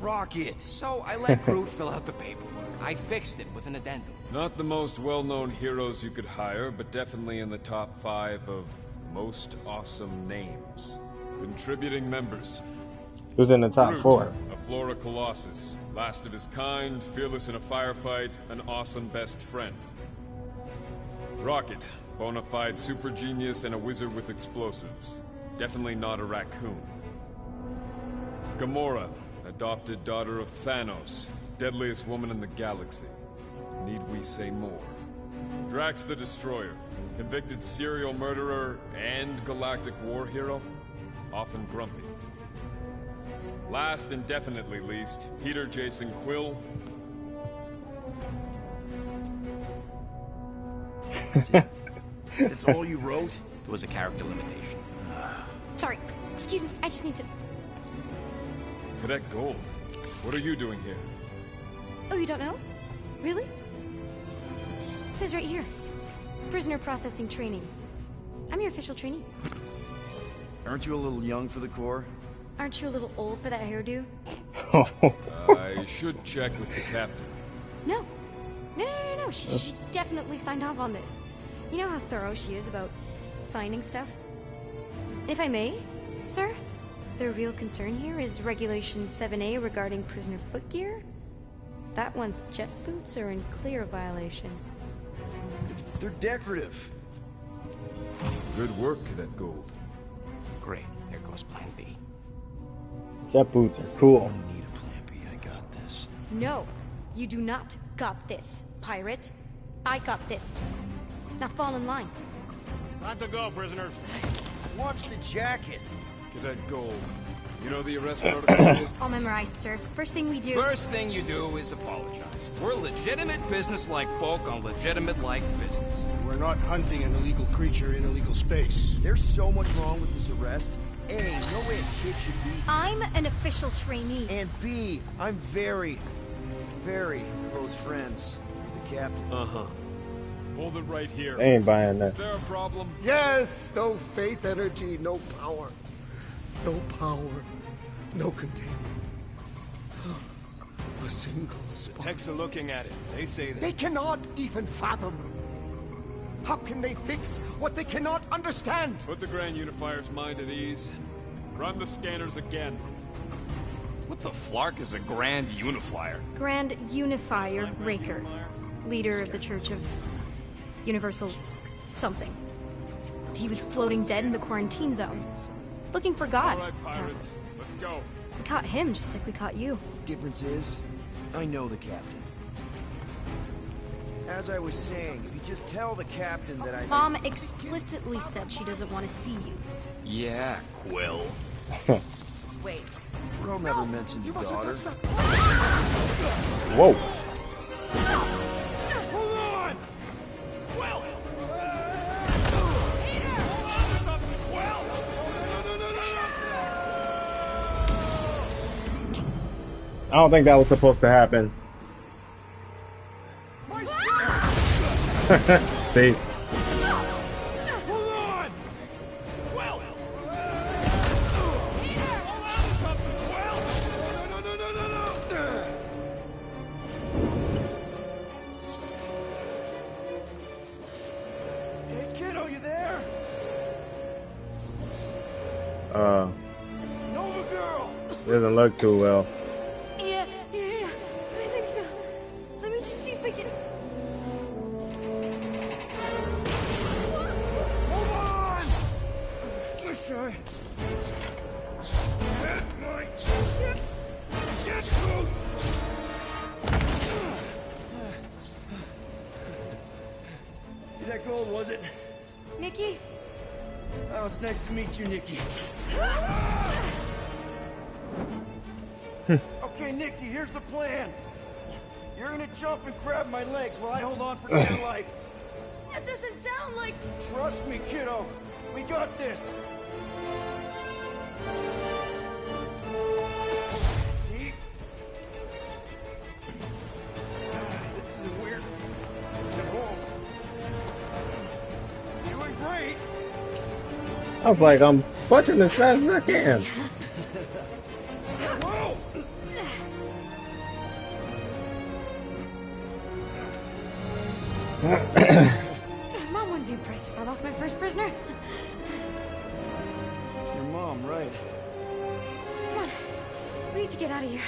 Rocket. So I let Groot fill out the paperwork. I fixed it with an addendum. Not the most well-known heroes you could hire, but definitely in the top 5 of most awesome names. Contributing members. Who's in the top Groot, 4? a Flora Colossus, last of his kind, fearless in a firefight, an awesome best friend. Rocket, bona fide super genius and a wizard with explosives. Definitely not a raccoon. Gamora, adopted daughter of Thanos, deadliest woman in the galaxy. Need we say more? Drax the Destroyer, convicted serial murderer and galactic war hero, often grumpy. Last and definitely least, Peter Jason Quill. That's all you wrote? It was a character limitation. Sorry, excuse me, I just need to... Cadet Gold, what are you doing here? Oh, you don't know? Really? It says right here. Prisoner processing training. I'm your official trainee. Aren't you a little young for the Corps? Aren't you a little old for that hairdo? I should check with the captain. No. No. She definitely signed off on this. You know how thorough she is about signing stuff? And if I may, sir, the real concern here is Regulation 7A regarding prisoner footgear. That one's jet boots are in clear violation. They're decorative. Good work, Cadet Gold. Great. There goes Plan B. Jet boots are cool. I don't need a plan B. I got this. No, you do not got this, pirate. I got this. Now fall in line. Time to go, prisoners. Watch the jacket. Cadet Gold, you know the arrest protocols? All memorized, sir. First thing we do... First thing you do is apologize. We're legitimate business-like folk on legitimate-like business. We're not hunting an illegal creature in illegal space. There's so much wrong with this arrest. A, no way a kid should be. I'm an official trainee. And B, I'm very, very close friends with the captain. Uh-huh. Hold it right here. They ain't buying Is that. there a problem? Yes, no faith energy, no power. No power, no containment. A single spark. Techs are looking at it. They say that. They cannot even fathom. How can they fix what they cannot understand? Put the Grand Unifier's mind at ease. Run the scanners again. What the flark is a Grand Unifier? Grand Unifier Raker, leader of the Church of Universal something. He was floating dead in the quarantine zone, looking for God. All right, pirates, let's go. We caught him just like we caught you. Difference is, I know the captain. As I was saying, if you just tell the captain that I... Mom explicitly said she doesn't want to see you. Yeah, Quill. Wait. Quill never mentioned your daughter. Whoa. Hold on! Quill! Peter! Hold on to something, Quill! I don't think that was supposed to happen. See? Hold on! Quill! Peter! Hold on to something, Quill! Hey, kiddo, you there? Nova girl! Doesn't look too well. Yeah, I think so. Let me just see if I can... Hold on! Wish I had my ship. Get boots! That gold, was it? Nikki? Oh, it's nice to meet you, Nikki. Okay, Nikki, here's the plan. You're gonna jump and grab my legs while I hold on for dear life. That doesn't sound like... Trust me, kiddo. We got this. See? This isn't weird at all. Doing great. I was like, I'm punching as fast as I can. Whoa! Mom wouldn't be impressed if I lost my first prisoner. Your mom, right? Come on. We need to get out of here.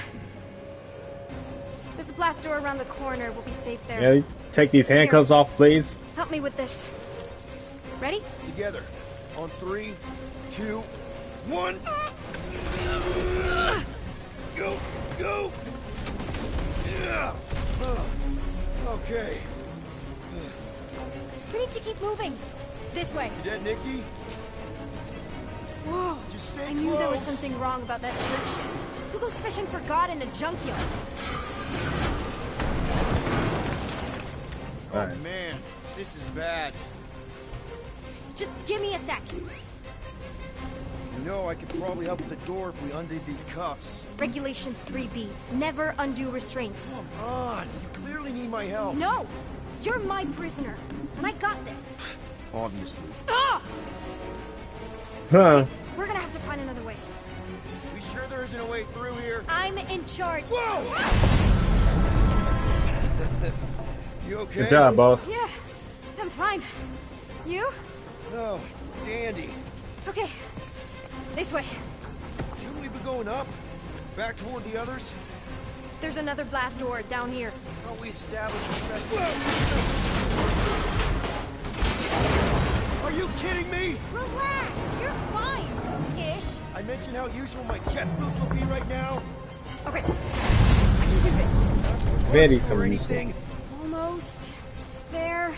There's a blast door around the corner. We'll be safe there. Yeah, take these handcuffs off, please. Help me with this. Ready? Together. On 3, 2, 1. Go! Go! Yeah! Okay. We need to keep moving. This way. You dead, Nikki? Whoa. Just stay I knew there was close. something wrong about that church ship. Who goes fishing for God in a junkyard? Oh, man. This is bad. Just give me a sec. You know, I could probably help with the door if we undid these cuffs. Regulation 3B. Never undo restraints. Come on. You clearly need my help. No! You're my prisoner. And I got this. Obviously. Ah! Huh. We're gonna have to find another way. We sure there isn't a way through here? I'm in charge. Whoa! You okay? Good job, boss. Yeah, I'm fine. You? Oh, dandy. Okay. This way. Shouldn't we be going up? Back toward the others? There's another blast door down here. Don't we establish a special... Are you kidding me? Relax. You're fine. Ish. I mentioned how useful my jet boots will be right now. Okay. I can do this. Very Or useful. anything. Almost. There.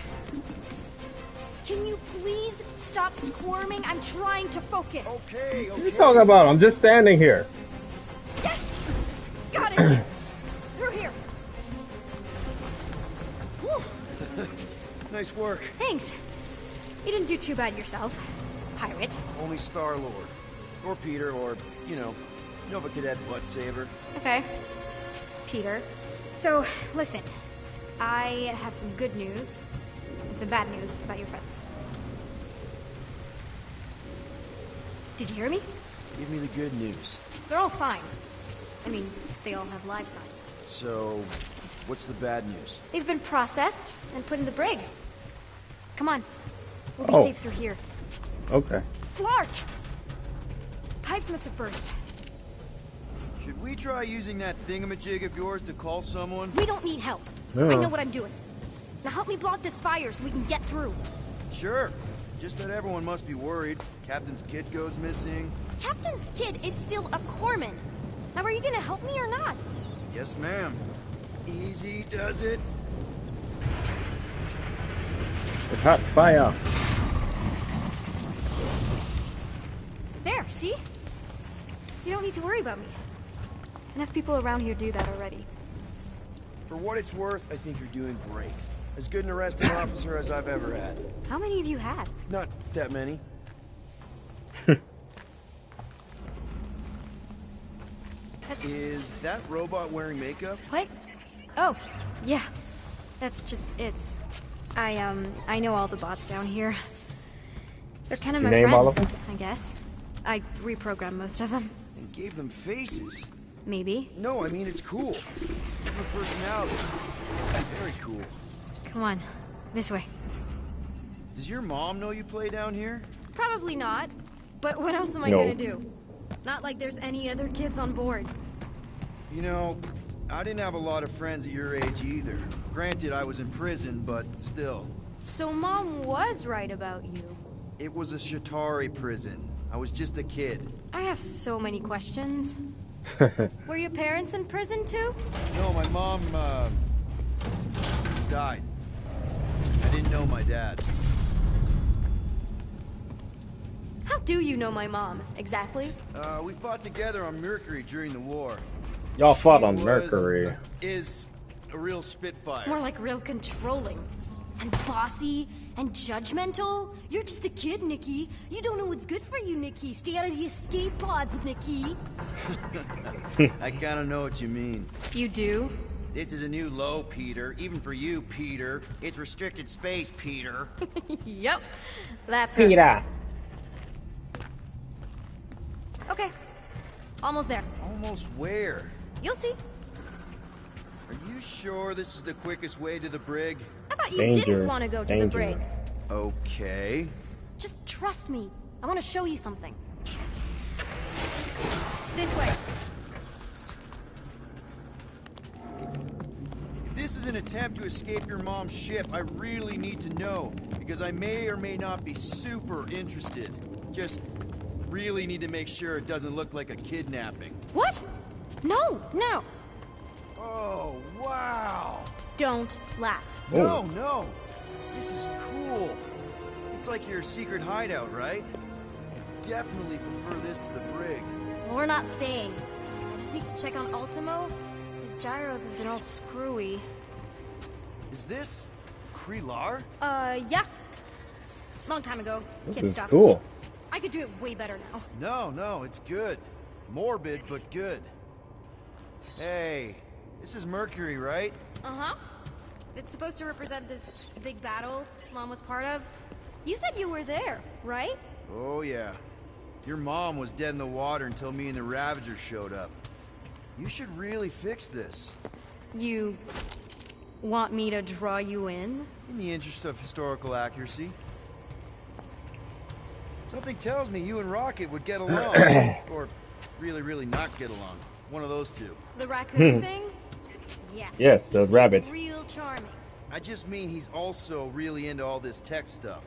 Can you please stop squirming? I'm trying to focus. Okay, What are you talking about? I'm just standing here. Yes! Got it! Through here. Whew. Nice work. Thanks. You didn't do too bad yourself, pirate. Only Star-Lord. Or Peter, or, you know, Nova Cadet Butt Saver. Okay. Peter. So, listen. I have some good news and some bad news about your friends. Did you hear me? Give me the good news. They're all fine. I mean, they all have life signs. So, what's the bad news? They've been processed and put in the brig. Come on. We'll be Oh. safe through here. Okay. Flark! Pipes must have burst. Should we try using that thingamajig of yours to call someone? We don't need help. Yeah. I know what I'm doing. Now help me block this fire so we can get through. Sure. Just that everyone must be worried. Captain's kid goes missing. Captain's kid is still a corpsman. Now are you gonna help me or not? Yes, ma'am. Easy does it. It's hot fire. There, see? You don't need to worry about me. Enough people around here do that already. For what it's worth, I think you're doing great. As good an arresting officer as I've ever had. How many have you had? Not that many. Is that robot wearing makeup? What? Oh, yeah. That's just, I know all the bots down here. They're kind of You my name all friends, of them? I guess. I reprogrammed most of them. And gave them faces. Maybe. No, I mean, it's cool. Give them personality. Very cool. Come on, this way. Does your mom know you play down here? Probably not. But what else am I No. gonna do? Not like there's any other kids on board. You know, I didn't have a lot of friends at your age either. Granted, I was in prison, but still. So Mom was right about you. It was a Shatari prison. I was just a kid. I have so many questions. Were your parents in prison too? No, my mom, died. I didn't know my dad. How do you know my mom, exactly? We fought together on Mercury during the war. Y'all fought on She Mercury. Is a real spitfire. More like real controlling. And bossy and judgmental. You're just a kid, Nikki. You don't know what's good for you, Nikki. Stay out of the escape pods, Nikki. I kinda know what you mean. You do? This is a new low, Peter. Even for you, Peter. It's restricted space, Peter. Yep. That's her. Peter. Okay. Almost there. Almost where? You'll see. Are you sure this is the quickest way to the brig? I thought you Danger. didn't want to go to the Danger. brig. Okay. Just trust me. I want to show you something. This way. If this is an attempt to escape your mom's ship, I really need to know, because I may or may not be super interested. Just really need to make sure it doesn't look like a kidnapping. What? No, no. Oh, wow. Don't laugh. No, no. This is cool. It's like your secret hideout, right? I definitely prefer this to the brig. Well, we're not staying. I just need to check on Ultimo. His gyros have been all screwy. Is this Krelar? Yeah. Long time ago. This Kid is stuff. cool. I could do it way better now. No, it's good. Morbid, but good. Hey, this is Mercury, right? Uh-huh. It's supposed to represent this big battle Mom was part of. You said you were there, right? Oh, yeah. Your mom was dead in the water until me and the Ravagers showed up. You should really fix this. You want me to draw you in? In the interest of historical accuracy. Something tells me you and Rocket would get along. Or really not get along. One of those two. The raccoon thing? Yeah. Yes, the He seems rabbit. Real charming. I just mean he's also really into all this tech stuff.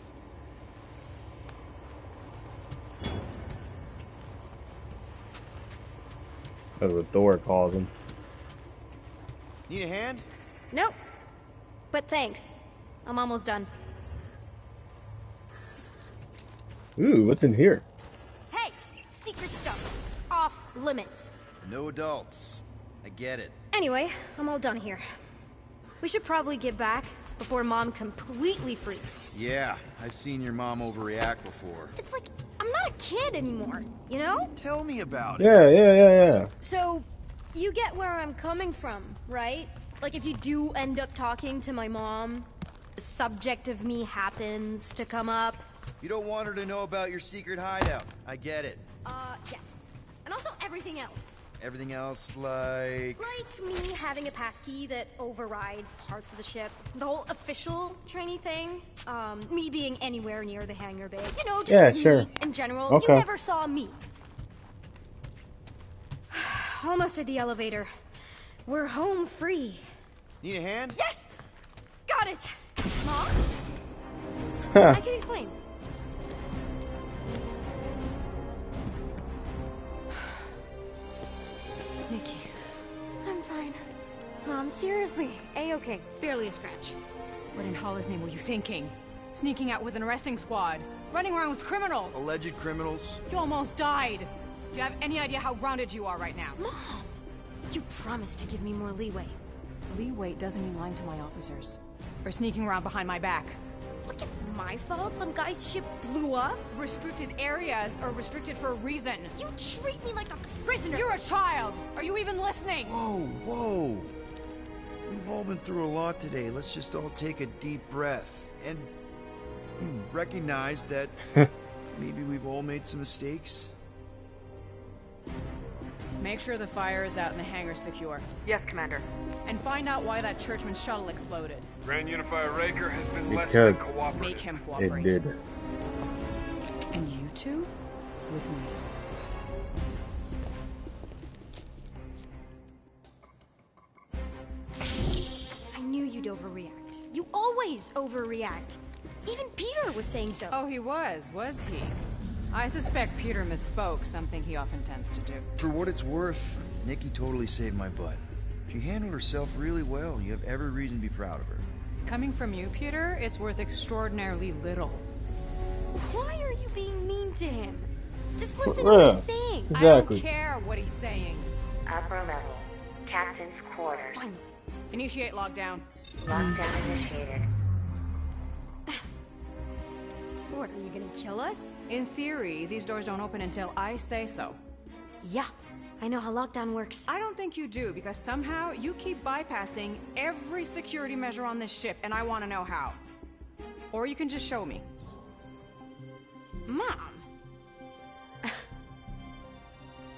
That's what Thor calls him. Need a hand? Nope. But thanks. I'm almost done. Ooh, what's in here? Hey! Secret stuff. Off limits. No adults. I get it. Anyway, I'm all done here. We should probably get back before Mom completely freaks. Yeah, I've seen your mom overreact before. It's like, I'm not a kid anymore, you know? Tell me about it. Yeah. So, you get where I'm coming from, right? Like, if you do end up talking to my mom, the subject of me happens to come up. You don't want her to know about your secret hideout. I get it. Yes. And also everything else. Everything else, like... Like me having a passkey that overrides parts of the ship. The whole official trainee thing. Me being anywhere near the hangar bay. You know, just me sure. in general. Okay. You never saw me. Almost at the elevator. We're home free. Need a hand? Yes! Got it! Mom? I can explain. Nikki. I'm fine. Mom, seriously. A-okay. Barely a scratch. What in Hollis' name were you thinking? Sneaking out with an arresting squad. Running around with criminals. Alleged criminals? You almost died. Do you have any idea how grounded you are right now? Mom! You promised to give me more leeway. Leeway doesn't mean lying to my officers. Or sneaking around behind my back. Look, it's my fault some guy's ship blew up. Restricted areas are restricted for a reason. You treat me like a prisoner. You're a child. Are you even listening? Whoa, whoa. We've all been through a lot today. Let's just all take a deep breath and recognize that maybe we've all made some mistakes. Make sure the fire is out and the hangar's secure. Yes, Commander. And find out why that Churchman shuttle exploded. Grand Unifier Raker has been less than cooperative. Make him cooperate. It did. And you two? With me. I knew you'd overreact. You always overreact. Even Peter was saying so. Oh, he was he? I suspect Peter misspoke, something he often tends to do. For what it's worth, Nikki totally saved my butt. She handled herself really well. You have every reason to be proud of her. Coming from you, Peter, it's worth extraordinarily little. Why are you being mean to him? Just listen to what he's saying. Exactly. I don't care what he's saying. Upper level. Captain's quarters. Initiate lockdown. Lockdown initiated. What, are you gonna kill us? In theory, these doors don't open until I say so. Yeah, I know how lockdown works. I don't think you do, because somehow you keep bypassing every security measure on this ship, and I want to know how. Or you can just show me. Mom!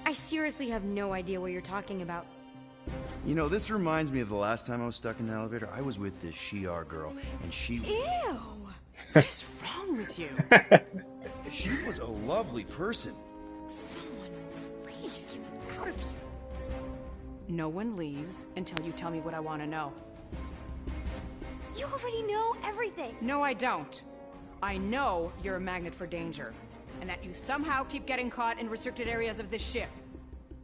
I seriously have no idea what you're talking about. You know, this reminds me of the last time I was stuck in an elevator. I was with this Shi'ar girl, and she... Ew! What is wrong with you? She was a lovely person. Someone, please get me out of here. No one leaves until you tell me what I want to know. You already know everything. No, I don't. I know you're a magnet for danger, and that you somehow keep getting caught in restricted areas of this ship.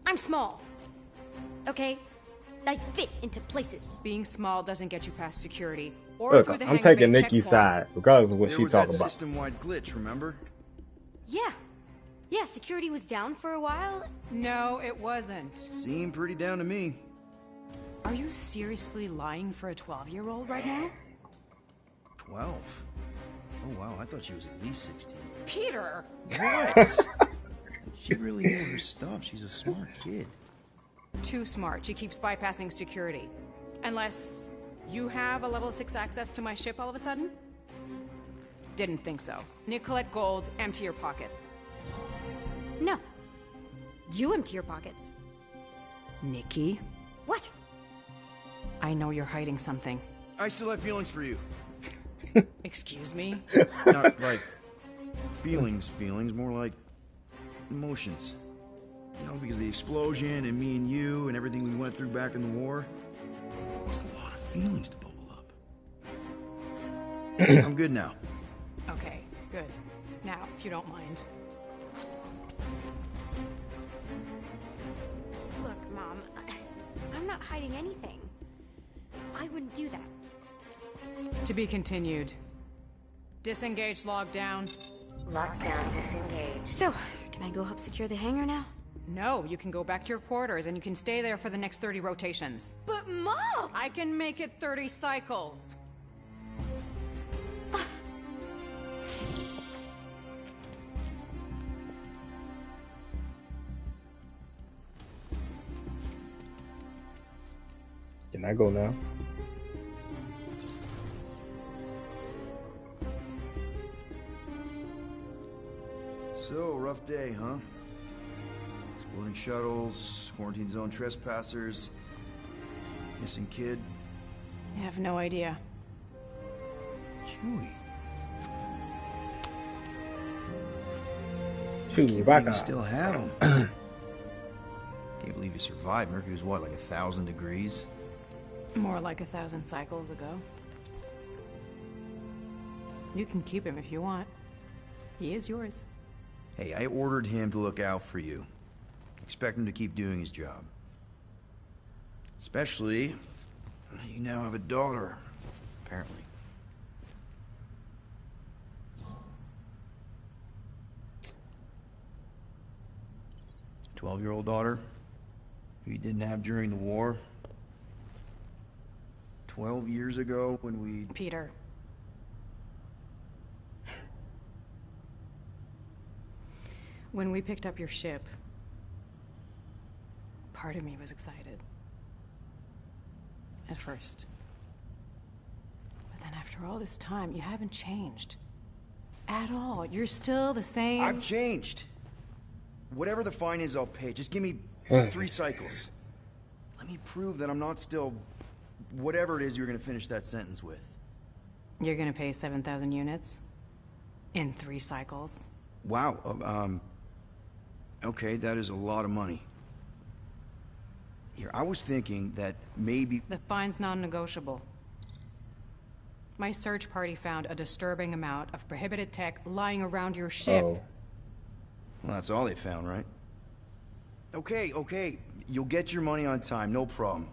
I'm small. Okay? I fit into places. Being small doesn't get you past security. Look, I'm taking Nikki's side, regardless of what she talking about. There was that system-wide glitch, remember? Yeah. Yeah, security was down for a while. No, it wasn't. Seemed pretty down to me. Are you seriously lying for a 12-year-old right now? 12? Oh, wow, I thought she was at least 16. Peter! What? She really knew her stuff. She's a smart kid. Too smart. She keeps bypassing security. Unless you have a level 6 access to my ship all of a sudden? Didn't think so. Nicolette Gold, empty your pockets. No. You empty your pockets. Nikki? What? I know you're hiding something. I still have feelings for you. Excuse me? Not like feelings, more like emotions. You know, because of the explosion and me and you and everything we went through back in the war. There's a lot of feelings to bubble up. I'm good now. Okay, good. Now, if you don't mind. Look, Mom, I'm not hiding anything. I wouldn't do that. To be continued. Disengage lockdown. Lockdown disengaged. So, can I go help secure the hangar now? No, you can go back to your quarters and you can stay there for the next 30 rotations. But Mom! I can make it 30 cycles. Can I go now? So, rough day, huh? Exploding shuttles, quarantine zone trespassers, missing kid. I have no idea. Chewie. Chewie, back You up. still have him. Can't believe you survived. Mercury was what, like 1,000 degrees? More like 1,000 cycles ago. You can keep him if you want. He is yours. Hey, I ordered him to look out for you. Expect him to keep doing his job. Especially, you now have a daughter, apparently. 12-year-old daughter who you didn't have during the war. 12 years ago when we... Peter. When we picked up your ship, part of me was excited. At first. But then after all this time, you haven't changed. At all. You're still the same... I've changed. Whatever the fine is, I'll pay. Just give me 3 cycles. Let me prove that I'm not still... whatever it is you're gonna finish that sentence with. You're gonna pay 7,000 units? In 3 cycles? Wow, okay, that is a lot of money. Here, I was thinking that maybe... The fine's non-negotiable. My search party found a disturbing amount of prohibited tech lying around your ship. Oh. Well, that's all they found, right? Okay. You'll get your money on time, no problem.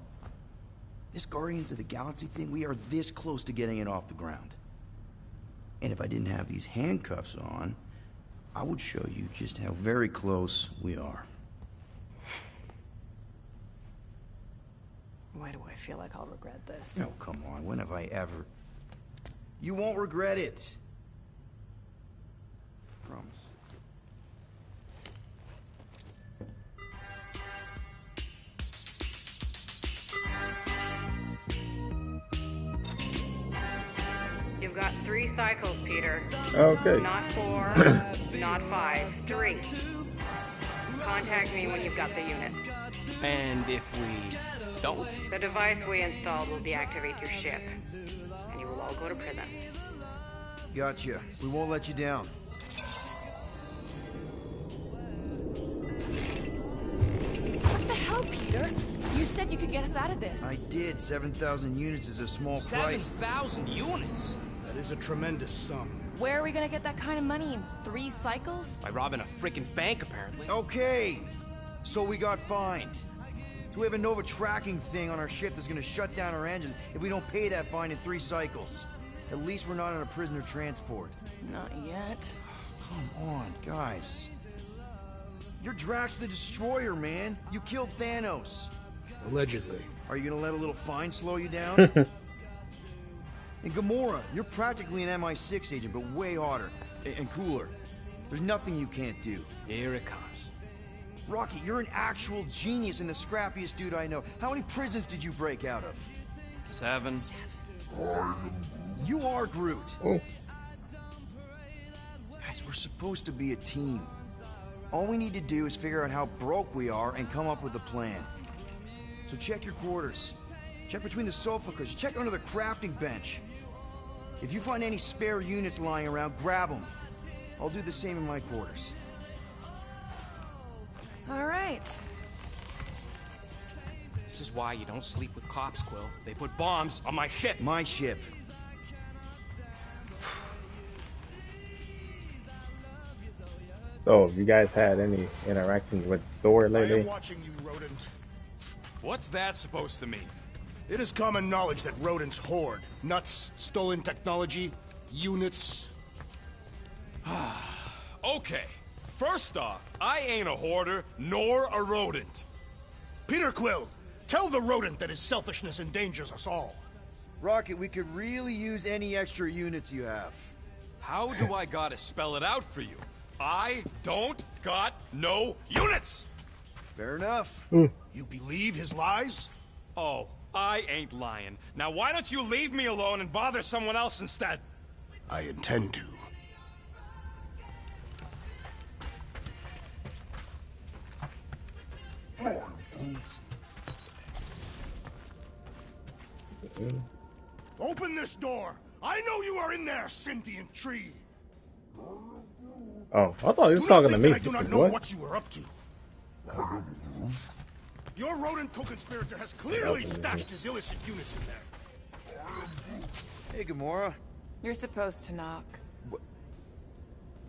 This Guardians of the Galaxy thing, we are this close to getting it off the ground. And if I didn't have these handcuffs on, I would show you just how very close we are. Why do I feel like I'll regret this? Oh, come on. When have I ever... You won't regret it. Promise. You've got 3 cycles, Peter. Okay. Not 4, not 5, 3. Contact me when you've got the units. And if we don't? The device we installed will deactivate your ship, and you will all go to prison. Gotcha. We won't let you down. What the hell, Peter? You said you could get us out of this. I did. 7,000 units is a small price. 7,000 units? That is a tremendous sum. Where are we gonna get that kind of money in 3 cycles? By robbing a freaking bank, apparently. Okay. So we got fined. So we have a Nova tracking thing on our ship that's gonna shut down our engines if we don't pay that fine in 3 cycles. At least we're not on a prisoner transport. Not yet. Come on, guys. You're Drax the Destroyer, man. You killed Thanos. Allegedly. Are you gonna let a little fine slow you down? And Gamora, you're practically an MI6 agent, but way hotter and cooler. There's nothing you can't do. Here it comes. Rocky, you're an actual genius and the scrappiest dude I know. How many prisons did you break out of? 7. You are Groot. Oh. Guys, we're supposed to be a team. All we need to do is figure out how broke we are and come up with a plan. So check your quarters. Check between the sofa cushions. Check under the crafting bench. If you find any spare units lying around, grab them. I'll do the same in my quarters. All right. This is why you don't sleep with cops, Quill. They put bombs on my ship. My ship. So, have you guys had any interactions with Thor I lately? am watching you, rodent. What's that supposed to mean? It is common knowledge that rodents hoard nuts, stolen technology, units. Okay, first off, I ain't a hoarder nor a rodent. Peter Quill, tell the rodent that his selfishness endangers us all. Rocket, we could really use any extra units you have. How do I gotta spell it out for you? I don't got no units! Fair enough. You believe his lies? Oh, I ain't lying. Now why don't you leave me alone and bother someone else instead? I intend to. Open this door! I know you are in there, sentient tree! Oh, I thought he was talking to me. I do not know What? what you were up to. Your rodent co-conspirator has clearly stashed his illicit units in there. Hey, Gamora. You're supposed to knock.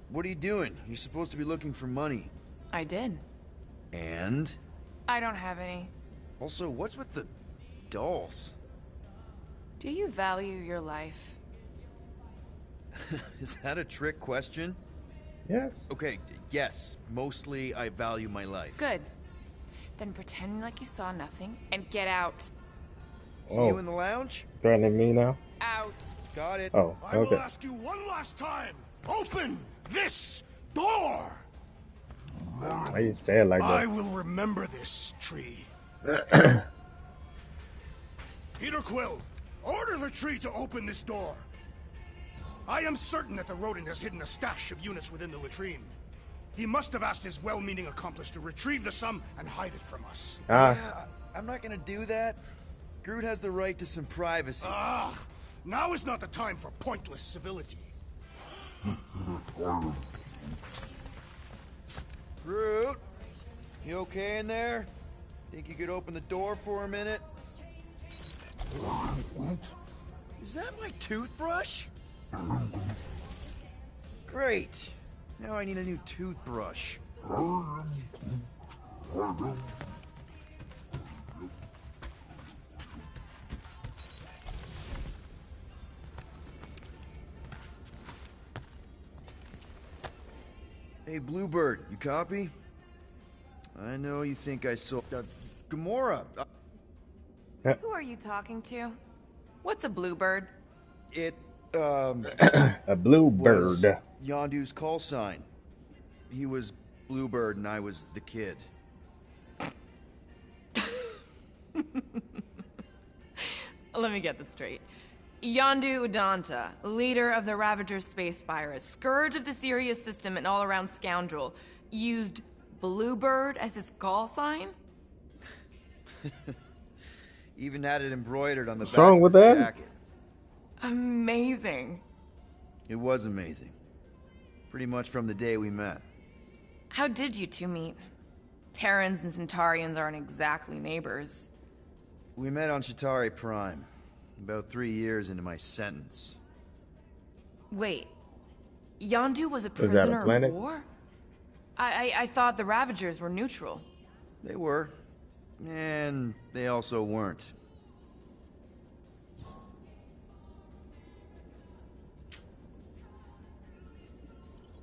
What are you doing? You're supposed to be looking for money. I did. And? I don't have any. Also, what's with the dolls? Do you value your life? Is that a trick question? Yes. Okay, yes. Mostly, I value my life. Good. Then pretend like you saw nothing and get out. See you in the lounge? Threatening me now? Out. Got it. Oh, I will okay. ask you one last time. Open this door. Why you say it like I that? will remember this tree. Peter Quill, order the tree to open this door. I am certain that the rodent has hidden a stash of units within the latrine. He must have asked his well-meaning accomplice to retrieve the sum and hide it from us. Yeah, I'm not gonna do that. Groot has the right to some privacy. Now is not the time for pointless civility. Groot, you okay in there? Think you could open the door for a minute? Is that my toothbrush? Great. Now I need a new toothbrush. Hey, Bluebird, you copy? I know you think I saw... Gamora! Who are you talking to? What's a bluebird? It, a bluebird. was Yondu's call sign. He was Bluebird and I was the kid. Let me get this straight. Yondu Udonta, leader of the Ravagers space virus, scourge of the Sirius system and all-around scoundrel, used Bluebird as his call sign? Even had it embroidered on the What's back wrong of with his that? jacket. Amazing. It was amazing. Pretty much from the day we met. How did you two meet? Terrans and Centaurians aren't exactly neighbors. We met on Chitauri Prime, about 3 years into my sentence. Wait, Yondu was a that a prisoner planet? of war? I thought the Ravagers were neutral. They were. And they also weren't.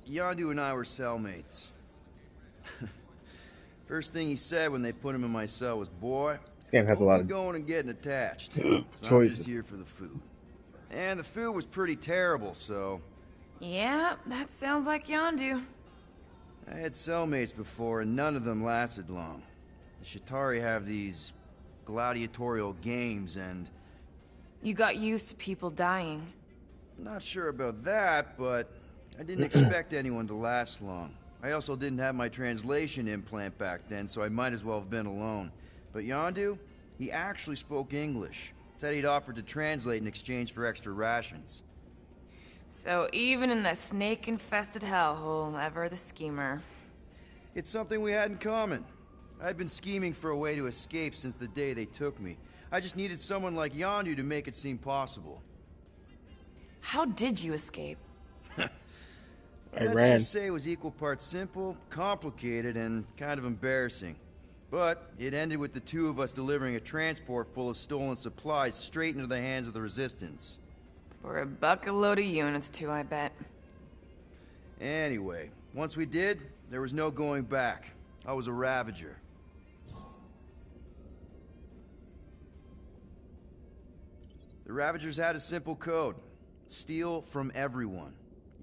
Yondu and I were cellmates. First thing he said when they put him in my cell was, "Boy, This game has a lot of going and getting attached. So I'm choices. just here for the food." And the food was pretty terrible, so Yeah, that sounds like Yondu. I had cellmates before, and none of them lasted long. The Chitauri have these gladiatorial games, and You got used to people dying. not sure about that, but I didn't expect anyone to last long. I also didn't have my translation implant back then, so I might as well have been alone. But Yondu, he actually spoke English. Said he'd offered to translate in exchange for extra rations. So even in that snake-infested hellhole, ever the schemer. It's something we had in common. I'd been scheming for a way to escape since the day they took me. I just needed someone like Yondu to make it seem possible. How did you escape? Let's just say it was equal parts simple, complicated, and kind of embarrassing. But it ended with the two of us delivering a transport full of stolen supplies straight into the hands of the Resistance. For a bucket load of units, too, I bet. Anyway, once we did, there was no going back. I was a Ravager. The Ravagers had a simple code. Steal from everyone.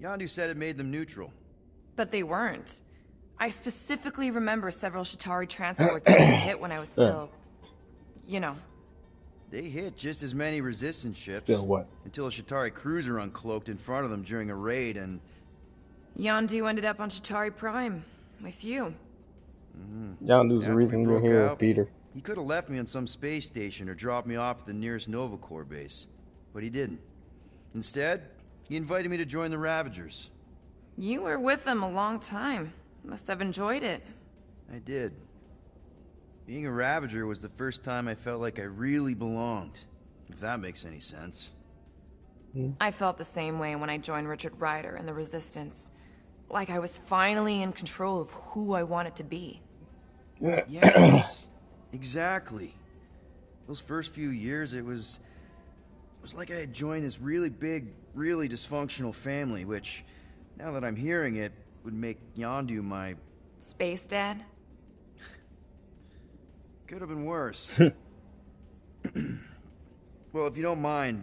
Yondu said it made them neutral. But they weren't. I specifically remember several Chitauri transports being hit when I was still... you know. They hit just as many Resistance ships. Still what? Until a Chitauri cruiser uncloaked in front of them during a raid, and... Yondu ended up on Chitauri Prime. With you. Yondu's the reason you're here, Peter. He could have left me on some space station or dropped me off at the nearest Nova Corps base. But he didn't. Instead, he invited me to join the Ravagers. You were with them a long time. Must have enjoyed it. I did. Being a Ravager was the first time I felt like I really belonged. If that makes any sense. I felt the same way when I joined Richard Rider and the Resistance. Like I was finally in control of who I wanted to be. Yes, exactly. Those first few years, it was like I had joined this really big, really dysfunctional family, which, now that I'm hearing it, would make Yondu my... Space dad? Could have been worse. Well, if you don't mind,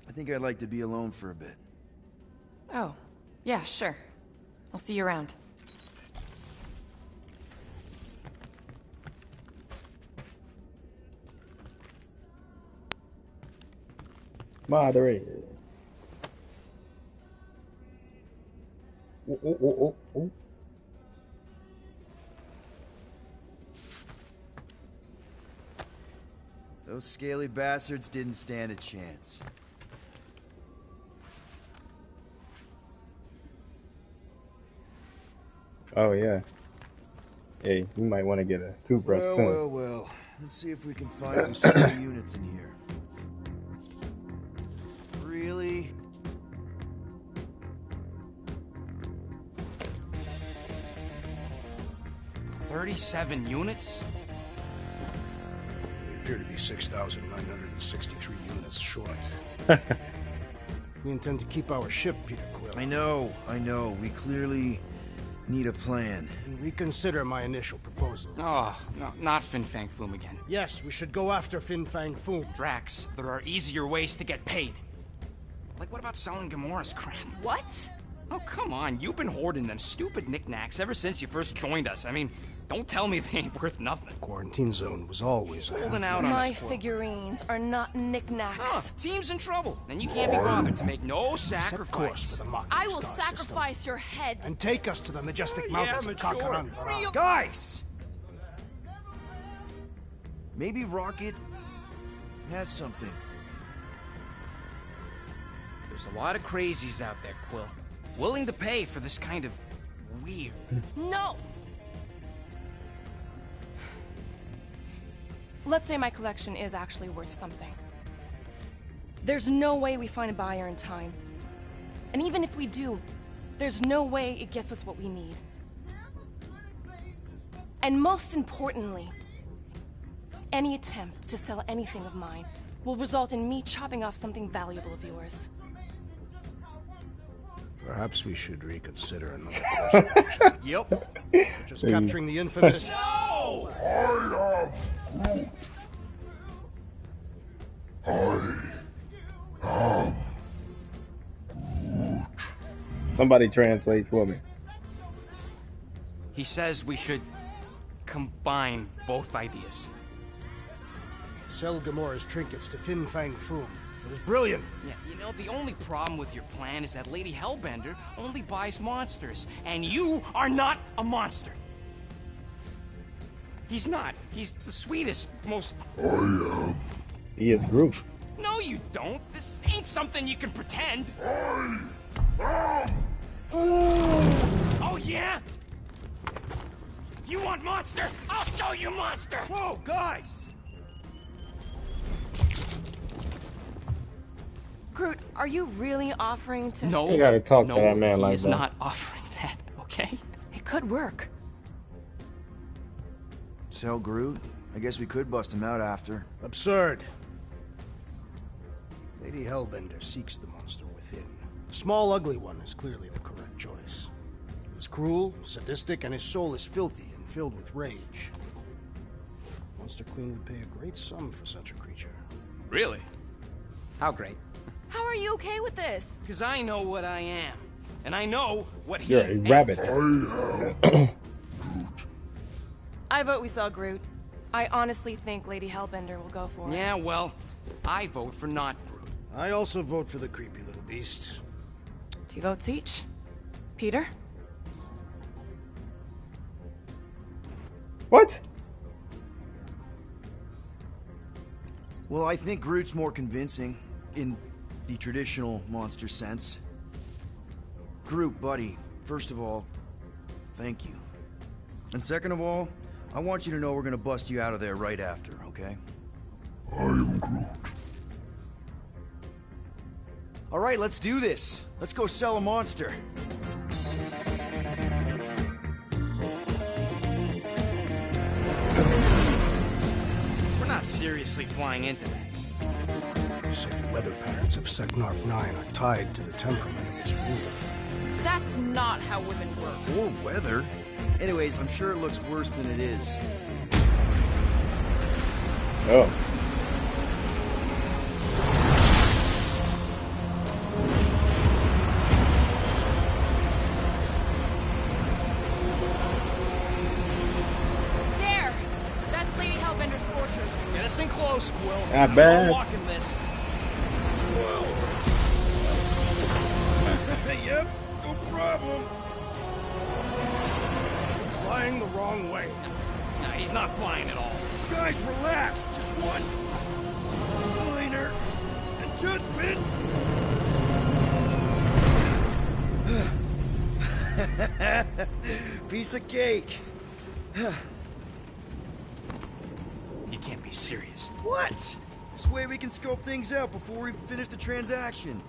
I think I'd like to be alone for a bit. Oh, yeah, sure. I'll see you around. Moderated. Ooh. Those scaly bastards didn't stand a chance. Oh, yeah. Hey, you might want to get a toothbrush soon. Well. Let's see if we can find some stray units in here. Really? $37 units? We appear to be 6,963 units short. If we intend to keep our ship, Peter Quill... I know. We clearly need a plan. And reconsider my initial proposal. Oh, no, not Fin Fang Foom again. Yes, we should go after Fin Fang Foom. Drax, there are easier ways to get paid. Like, what about selling Gamora's crap? What? Oh, come on. You've been hoarding them stupid knickknacks ever since you first joined us. I mean, don't tell me they ain't worth nothing. Quarantine zone was always holding out on My us. figurines are not knickknacks. Team's in trouble. Then you can't be bothered to make no sacrifice. Course for the Mocking I will Star sacrifice system. your head. And take us to the majestic mountains of Kakaran. Guys! Maybe Rocket has something. There's a lot of crazies out there, Quill. Willing to pay for this kind of weird. No! Let's say my collection is actually worth something. There's no way we find a buyer in time. And even if we do, there's no way it gets us what we need. And most importantly, any attempt to sell anything of mine will result in me chopping off something valuable of yours. Perhaps we should reconsider another course of action. Yep. Just capturing the infamous... No! Somebody translate for me. He says we should combine both ideas. Sell Gamora's trinkets to Fin Fang Foom. It was brilliant. Yeah, you know, the only problem with your plan is that Lady Hellbender only buys monsters, and you are not a monster. He's not. He's the sweetest, most... He is Groot. No, you don't. This ain't something you can pretend. Oh, yeah? You want monster? I'll show you monster! Whoa, guys! Groot, are you really offering to... No, You gotta talk no, to that man like he's that. not offering that, okay? It could work. Sell Groot? I guess we could bust him out after. Absurd. Lady Hellbender seeks the monster within. The small, ugly one is clearly the correct choice. He is cruel, sadistic, and his soul is filthy and filled with rage. Monster Queen would pay a great sum for such a creature. Really? How great? How are you okay with this? Because I know what I am. And I know what he You're a ain't. rabbit. I vote we sell Groot. I honestly think Lady Hellbender will go for it. Yeah, well, I vote for not Groot. I also vote for the creepy little beast. 2 votes each. Peter? What? Well, I think Groot's more convincing, in the traditional monster sense. Groot, buddy, first of all, thank you. And second of all, I want you to know we're gonna bust you out of there right after, okay? I am Groot. All right, let's do this. Let's go sell a monster. We're not seriously flying into that. Say the weather patterns of Seknarf 9 are tied to the temperament of its ruler. That's not how women work. Or weather. Anyways, I'm sure it looks worse than it is. Oh. There! That's Lady Hellbender's fortress. Get us in close, Quill. Not bad. Walking this. Yep, no problem. Flying the wrong way. Nah, he's not flying at all. Guys, relax. Just one minor adjustment. Piece of cake. You can't be serious. What? This way we can scope things out before we finish the transaction.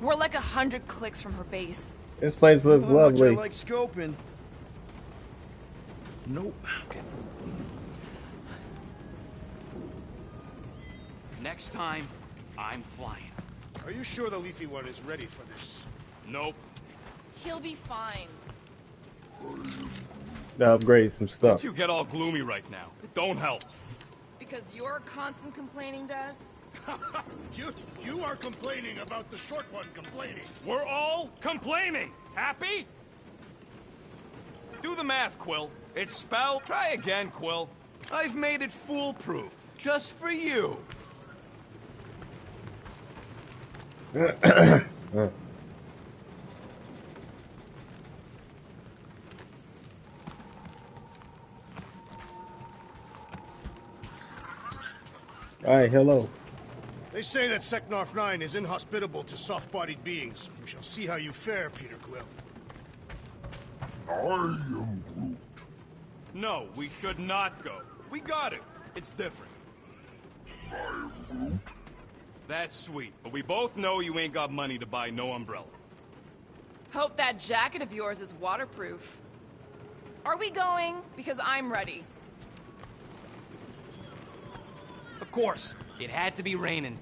We're like 100 clicks from her base. This place looks How much I lovely. like scoping. Nope. Okay. Next time, I'm flying. Are you sure the Leafy One is ready for this? Nope. He'll be fine. To upgrade some stuff. You get all gloomy right now. It don't help. Because your constant complaining does? You are complaining about the short one complaining. We're all complaining. Happy? Do the math, Quill. It's spelled. Try again, Quill. I've made it foolproof. Just for you. Alright, hello. They say that Seknarf 9 is inhospitable to soft-bodied beings. We shall see how you fare, Peter Quill. I am Groot. No, we should not go. We got it. It's different. I am Groot. That's sweet, but we both know you ain't got money to buy no umbrella. Hope that jacket of yours is waterproof. Are we going? Because I'm ready. Of course. It had to be raining.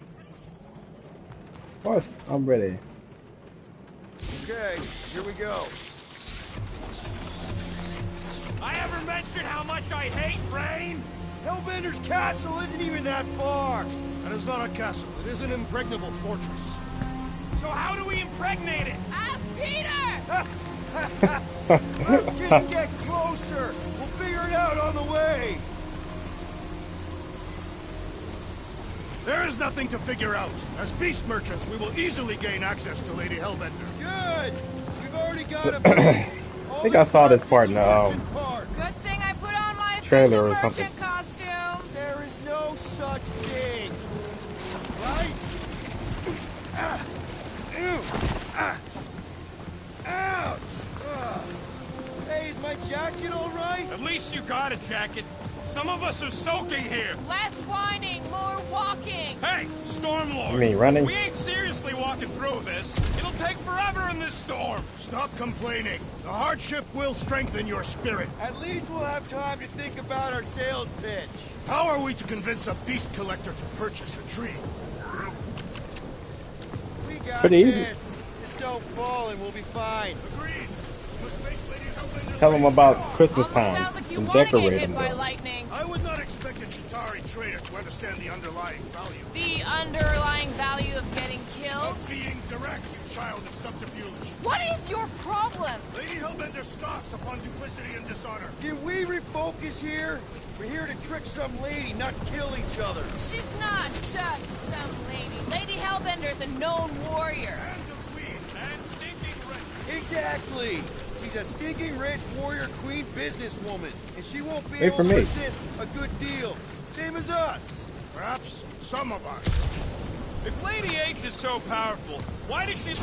Of course, I'm ready. Okay, here we go. I ever mentioned how much I hate rain? Hellbender's castle isn't even that far. That is not a castle. It is an impregnable fortress. So how do we impregnate it? Ask Peter! Let's just get closer. We'll figure it out on the way. There is nothing to figure out. As beast merchants, we will easily gain access to Lady Hellbender. Good. We've already got a beast. I think I saw this part in the Good thing I put on my trailer or official something. merchant costume. There is no such thing. Right? Ouch! Hey, is my jacket all right? At least you got a jacket. Some of us are soaking here. Less whining, more walking. Hey, Stormlord. You mean running? We ain't seriously walking through this. It'll take forever in this storm. Stop complaining. The hardship will strengthen your spirit. At least we'll have time to think about our sales pitch. How are we to convince a beast collector to purchase a tree? We got Pretty easy. this. Just don't fall and we'll be fine. Agreed. You must face Lady Hellbender's Tell them about Christmas Almost time sounds like you and want to get decorate hit them. by though. lightning. I would not expect a Chitauri trader to understand the underlying value. The underlying value of getting killed? Of being direct, you child of subterfuge. What is your problem? Lady Hellbender scoffs upon duplicity and dishonor. Can we refocus here? We're here to trick some lady, not kill each other. She's not just some lady. Lady Hellbender's a known warrior. And a queen, and stinking rich. Exactly. She's a stinking rich warrior queen businesswoman, and she won't be Hey, able for to me. resist a good deal. Same as us. Perhaps some of us. If Lady H is so powerful, why does she...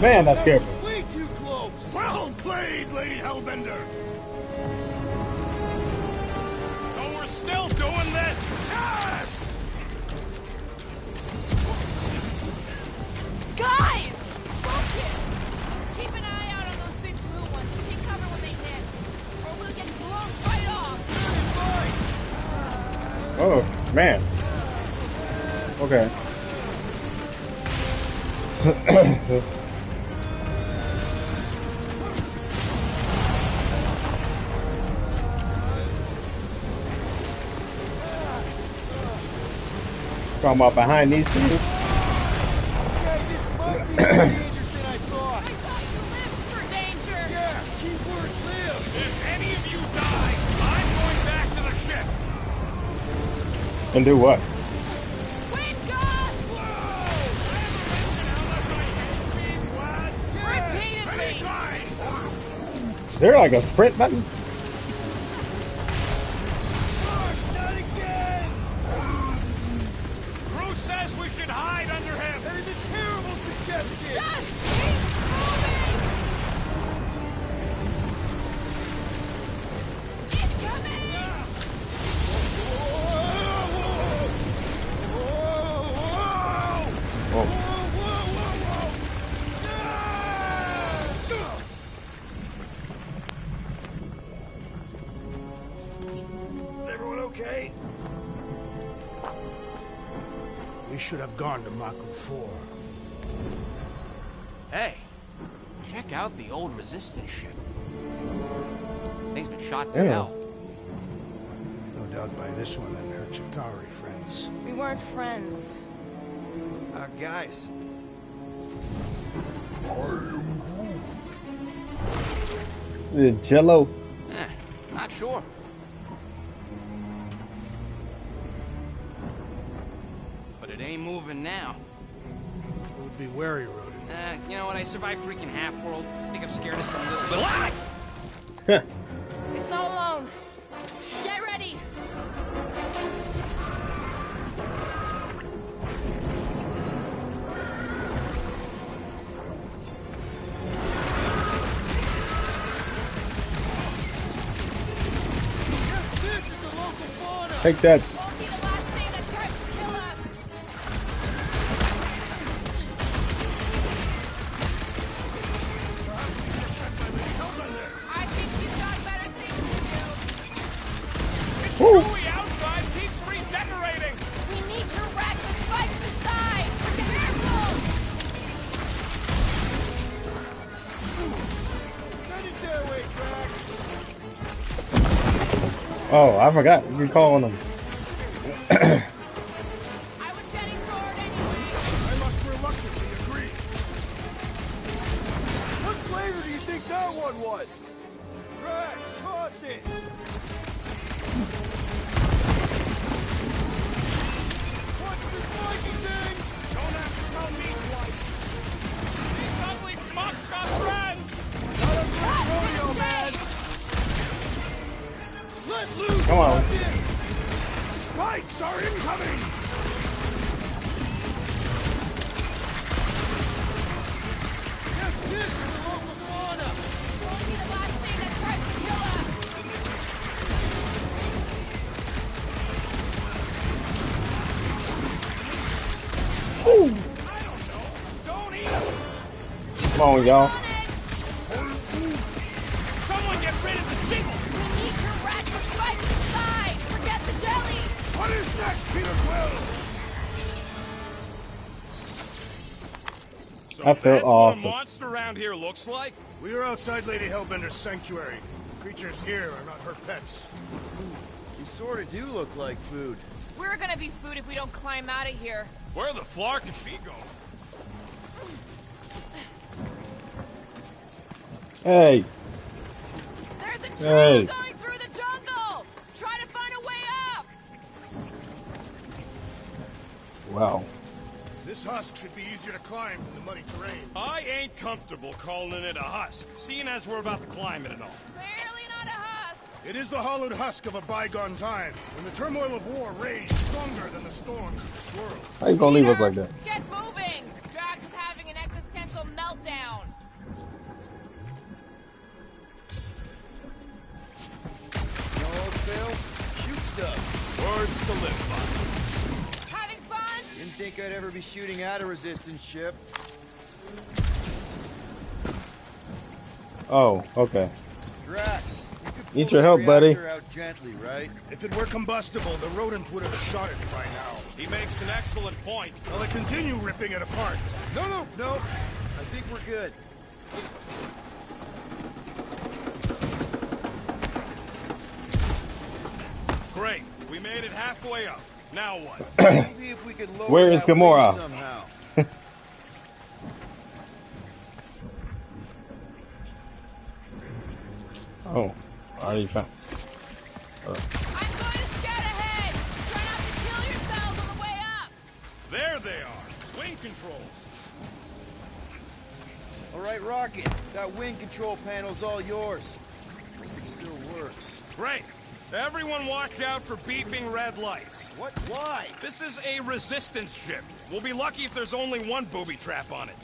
Man, that's careful. Way too close. Well played, Lady Hellbender. So we're still doing this? Yes! Guys! Focus! Keep an eye out on those big blue ones and take cover when they hit. Or we'll get blown right off. Oh, man. Okay. Talking about behind these things. Okay, this might be more dangerous than I thought. I thought you lived for danger. Yeah, keyword live. If any of you die, I'm going back to the ship. And do what? Wait, Gus! Repeatedly. Is there like a sprint button? Not again. Groot says we should hide under him. That is a terrible suggestion. Just keep moving. It's coming. Whoa. Everyone okay? We should have gone to Maku 4. Hey, check out the old Resistance ship. Thing's been shot to Yeah. hell. No doubt by this one and her Chitauri friends. We weren't friends. Guys. The Jello. Not sure. But it ain't moving now. Would be wary, Rodin. You know what? I survived freaking Half-World. I think I'm scared of some little... It's not alone. Get ready. This is the local fauna. Take that. Won't be the last thing that tries to kill us. I think she's got better things to do. Woo. Chewie outside keeps regenerating. We need to wreck the spikes inside. Careful. Send it their way, Drax. Oh, I forgot. You're calling them. I was getting bored anyway. I must reluctantly agree. What flavor do you think that one was? Drax, toss it. What's the spiky things? Don't have to tell me twice. These ugly fucks got friends. Not a first rodeo, man. Let loose. Come on. Spikes are incoming! Yes, this is the local fauna. Won't be the last thing that tries to kill us. Don't eat. Come on, y'all. Someone get rid of the jiggle. We need to wreck the spikes inside. Forget the jelly. What is next, Peter Quill? So I feel that's awesome. what a monster around here looks like? We are outside Lady Hellbender's sanctuary. Creatures here are not her pets. You sort of do look like food. We're gonna be food if we don't climb out of here. Where the flark is she going? Hey. There's a tree Hey. going through the jungle. Try to find a way up. Wow. This husk should be easier to climb than the muddy terrain. I ain't comfortable calling it a husk, seeing as we're about to climb it and all. Clearly not a husk. It is the hollowed husk of a bygone time, when the turmoil of war raged stronger than the storms of this world. How you gonna leave us like that? Get moving. Drax is having an existential meltdown. No fails, shoot stuff. Words to live by. Having fun? Didn't think I'd ever be shooting at a resistance ship. Oh, okay. Drax, Need your help, buddy. out gently, right? If it were combustible, the rodent would have shot it by now. He makes an excellent point. Will it continue ripping it apart? No. I think we're good. Great. We made it halfway up. Now what? Maybe if we could lower Where is that wing Gamora? somehow. Oh, already found. I'm going to scout ahead. Try not to kill yourselves on the way up. There they are. Wing controls. All right, Rocket. That wing control panel's all yours. It still works. Great. Everyone watch out for beeping red lights. What? Why? This is a resistance ship. We'll be lucky if there's only one booby trap on it.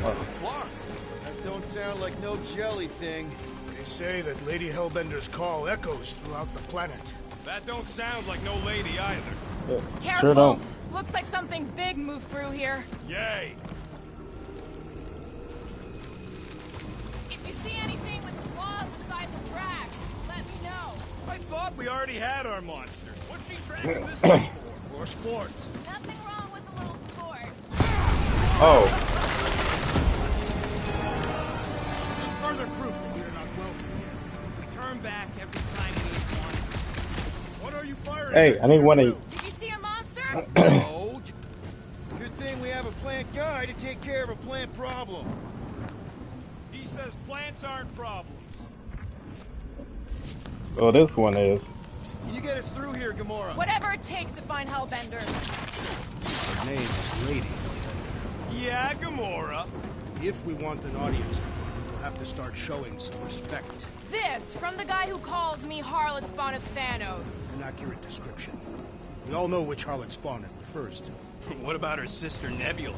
That don't sound like no jelly thing. They say that Lady Hellbender's call echoes throughout the planet. That don't sound like no lady either. Careful. Sure don't. Looks like something big moved through here. Yay. If you see anything with claws the size of Drax, let me know. I thought we already had our monsters. What's she tracking this thing for? For sport. Nothing wrong with a little sport. Oh, Just further proof that we're not welcome. We turn back every time we need one. What are you firing? hey, I need one of you. Did you see a monster? No. Good thing we have a plant guy to take care of a plant problem. He says plants aren't problems. Oh, this one is. Can you get us through here, Gamora? Whatever it takes to find Hellbender. Her name is Lady. Yeah, Gamora. If we want an audience, we'll have to start showing some respect. This from the guy who calls me Harlot Spawn of Thanos. An accurate description. We all know which Harlot Spawn it refers to. What about her sister Nebula?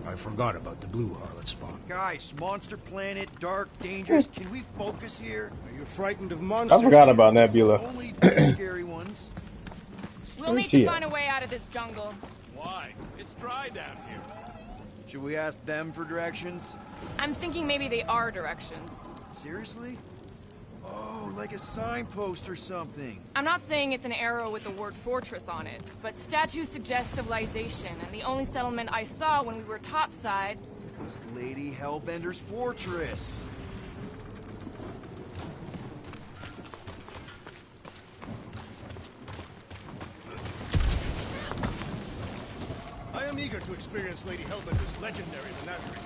I forgot about the blue Harlot Spawn. Guys, monster planet, dark, dangerous. Can we focus here? Are you frightened of monsters? I forgot about Nebula. Only the scary ones. We'll Where's need she to at? find a way out of this jungle. Why? It's dry down here. Should we ask them for directions? I'm thinking maybe they are directions. Seriously? Oh, like a signpost or something. I'm not saying it's an arrow with the word fortress on it, but statues suggest civilization, and the only settlement I saw when we were topside was Lady Hellbender's fortress. I am eager to experience Lady Hellbender's legendary menagerie.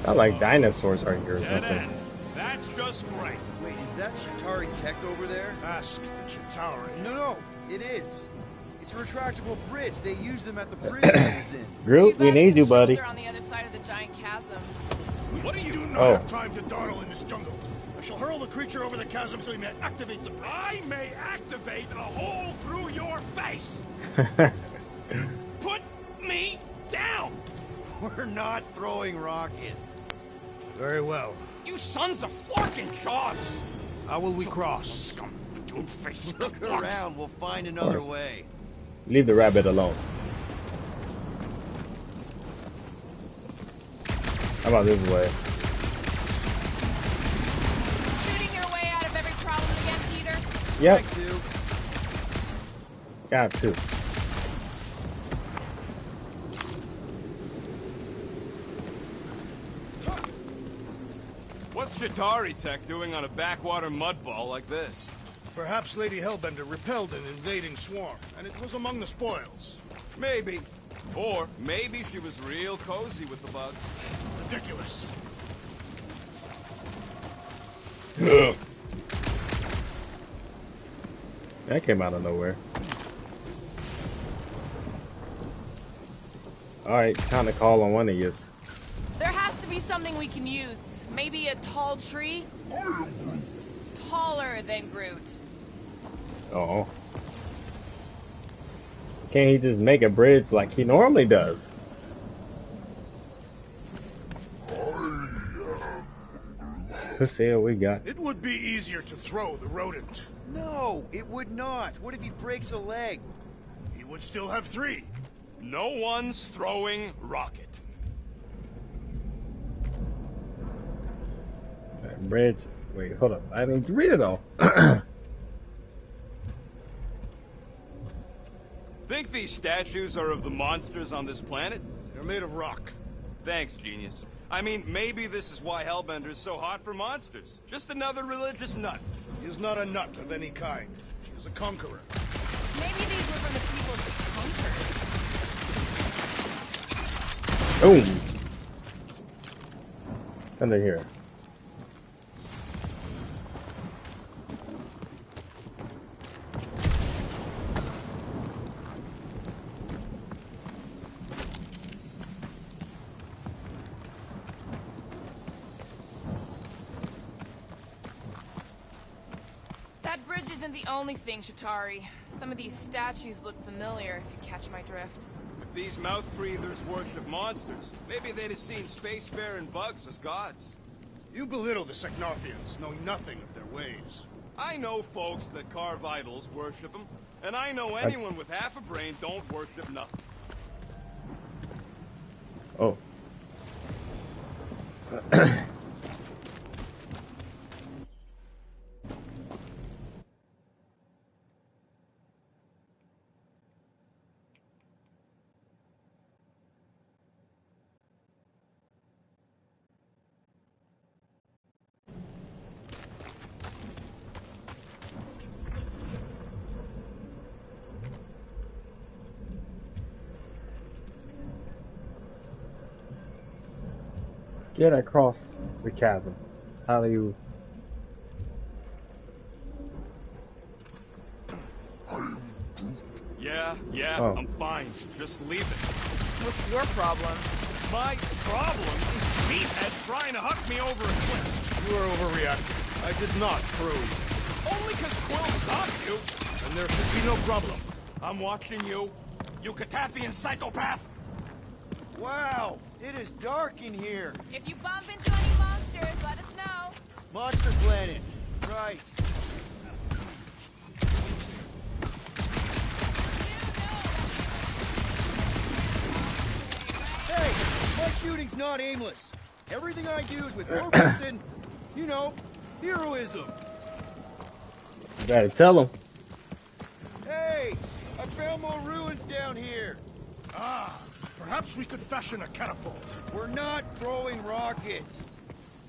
I like dinosaurs right here or Dead something. end. That's just great. Wait, is that Chitauri tech over there? Ask the Chitauri. No, it is. It's a retractable bridge. They use them at the prison I was in. Groot, we need you, buddy. They're on the other side of the giant chasm. What do you do not Oh. have time to dawdle in this jungle? I shall hurl the creature over the chasm so he may activate the bridge. I may activate a hole through your face. Put me down. We're not throwing rocket. Very well. You sons of forking chogs. How will we cross? Scum, face. Look around. We'll find another way. Leave the rabbit alone. How about this way? Shooting your way out of every problem again, Peter? Yep, Like to. got to. What's Chitauri tech doing on a backwater mud ball like this? Perhaps Lady Hellbender repelled an invading swarm, and it was among the spoils. Maybe. Or maybe she was real cozy with the bugs. Ridiculous. That came out of nowhere. Alright, time to call on one of you. There has to be something we can use. Maybe a tall tree? Taller than Groot. Oh. Can't he just make a bridge like he normally does? Let's see what we got. It would be easier to throw the rodent. No, it would not. What if he breaks a leg? He would still have 3. No one's throwing rocket. Bridge. Wait, hold up. I need to read it all. Think these statues are of the monsters on this planet? They're made of rock. Thanks, genius. I mean, maybe this is why Hellbender's so hot for monsters. Just another religious nut. He is not a nut of any kind. He is a conqueror. Maybe these were from the people she conquered. Boom. Under here. That bridge isn't the only thing, Shatari. Some of these statues look familiar, if you catch my drift. If these mouth breathers worship monsters, maybe they'd have seen spacefaring bugs as gods. You belittle the Seknarfians, knowing nothing of their ways. I know folks that carve idols worship them, and I know anyone with half a brain don't worship nothing. Oh. Get across the chasm. How do you... Yeah, Oh. I'm fine. Just leave it. What's your problem? My problem is meathead trying to huck me over a cliff. You are overreacting. I did not throw you. Only because Quill stopped you. And there should be no problem. I'm watching you, you Catathian psychopath! Wow, it is dark in here. If you bump into any monsters, let us know. Monster Planet. Right. Hey, my shooting's not aimless. Everything I do is with purpose and, you know, heroism. You better tell him. Hey, I found more ruins down here. Ah, perhaps we could fashion a catapult. We're not throwing rockets.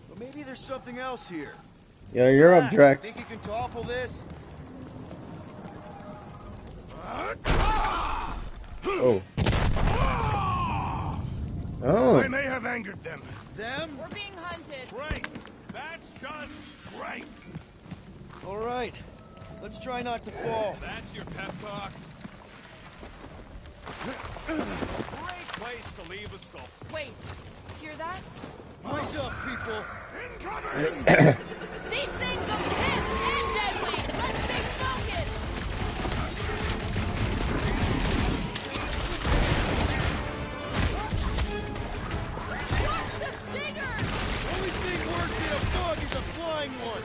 But maybe there's something else here. Yeah, you're up, Drax. Think you can topple this? Oh. Oh. I may have angered them. Them? We're being hunted. Great. That's just great. All right. Let's try not to fall. That's your pep talk. Great place to leave a skull. Wait, hear that? Eyes up, people. Incoming! These things are pissed and deadly! Let's stay focused! Watch the stingers! Only thing worse than a bug is a flying one.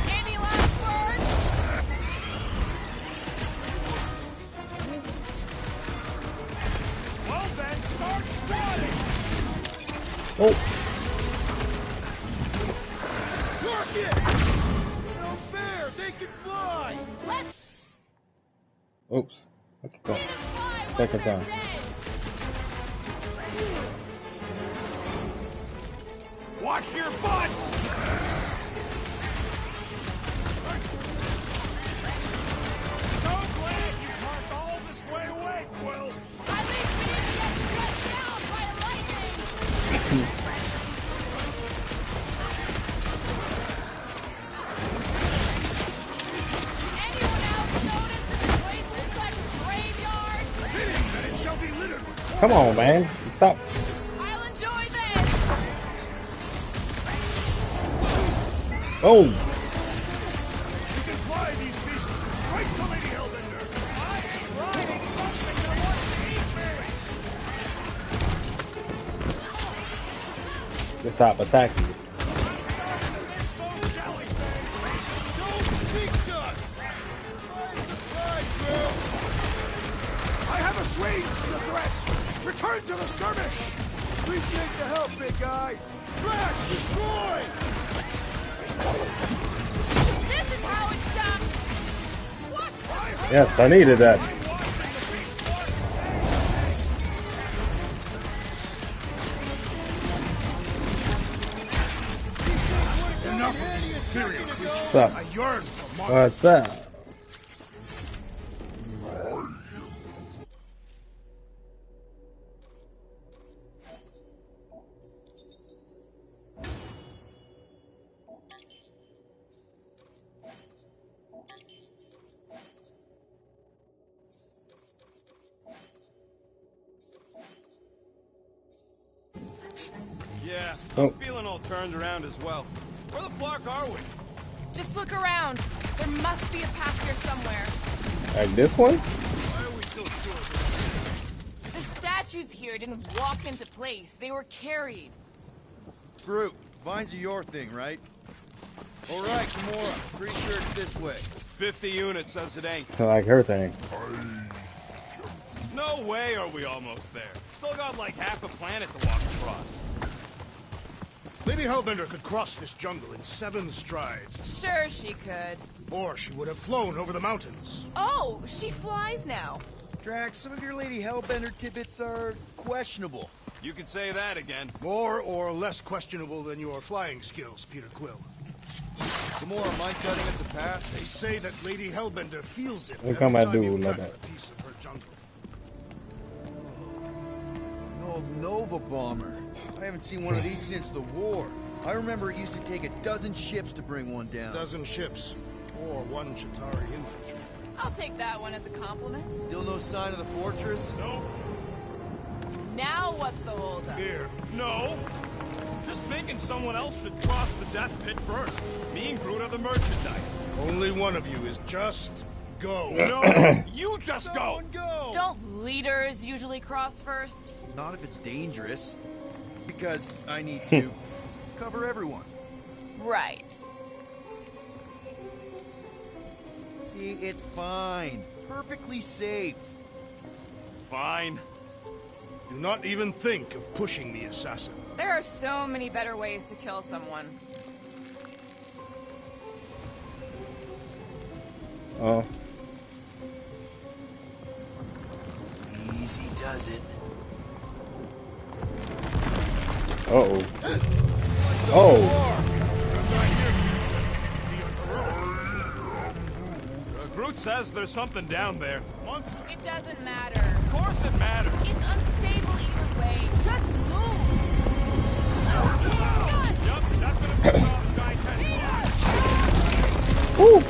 Any last words? Well then, start swatting! Oh. Rocket! No fair! They can fly! Oops. Let's go. Second time. Watch your butts! So glad you parked all this way away, Quill! At least we didn't get struck down by lightning! Anyone else notice this place looks like a graveyard? Fitting that it shall be littered with Come on, man. Stop. I'll enjoy this! Oh. We can fly these pieces straight to Lady Hellbender. I ain't riding something that wants to eat me! Just stop attacking. Don't fix us! Surprise, bro! I have assuaged the threat. Return to the skirmish. Appreciate the help, big guy. Drax, destroy! This is how it's done! What's the Yes, I needed that. enough of these inferior creatures. What's up? I yearn for more. What's up? Yeah, Oh. I'm feeling all turned around as well. Where the fuck are we? Just look around. There must be a path here somewhere. Like this one? Why are we so sure? The statues here didn't walk into place. They were carried. Groot, vines are your thing, right? All right, Gamora. Pretty sure it's this way. 50 units says it ain't. I like her thing. No way are we almost there. Still got like half a planet to walk across. Lady Hellbender could cross this jungle in 7 strides. Sure she could. Or she would have flown over the mountains. Oh, she flies now. Drax, some of your Lady Hellbender tidbits are questionable. You can say that again. More or less questionable than your flying skills, Peter Quill. Gamora, mind cutting us a path? They say that Lady Hellbender feels it What come I every time do you like cut that? a piece of her jungle. An old Nova bomber. I haven't seen one of these since the war. I remember it used to take 12 ships to bring one down. 12 ships. Or 1 Chitauri infantry. I'll take that one as a compliment. Still no sign of the fortress? No. Now what's the holdup? Fear. No. Just thinking someone else should cross the death pit first. Me and Groot are the merchandise. Only one of you is just go. No, you just go. Don't leaders usually cross first? Not if it's dangerous. Because I need to cover everyone. Right. See, it's fine. Perfectly safe. Fine. Do not even think of pushing the assassin. There are so many better ways to kill someone. Oh. Easy does it. Uh-oh. Oh. Groot says there's something down there. Monster. It doesn't matter. Of course it matters. It's unstable either way. Just move. Yup, that's gonna piss off Giant Teddy. Woo.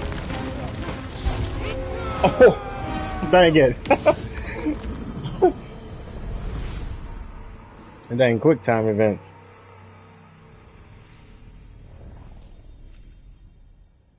Oh. Dang it. And then quick time events.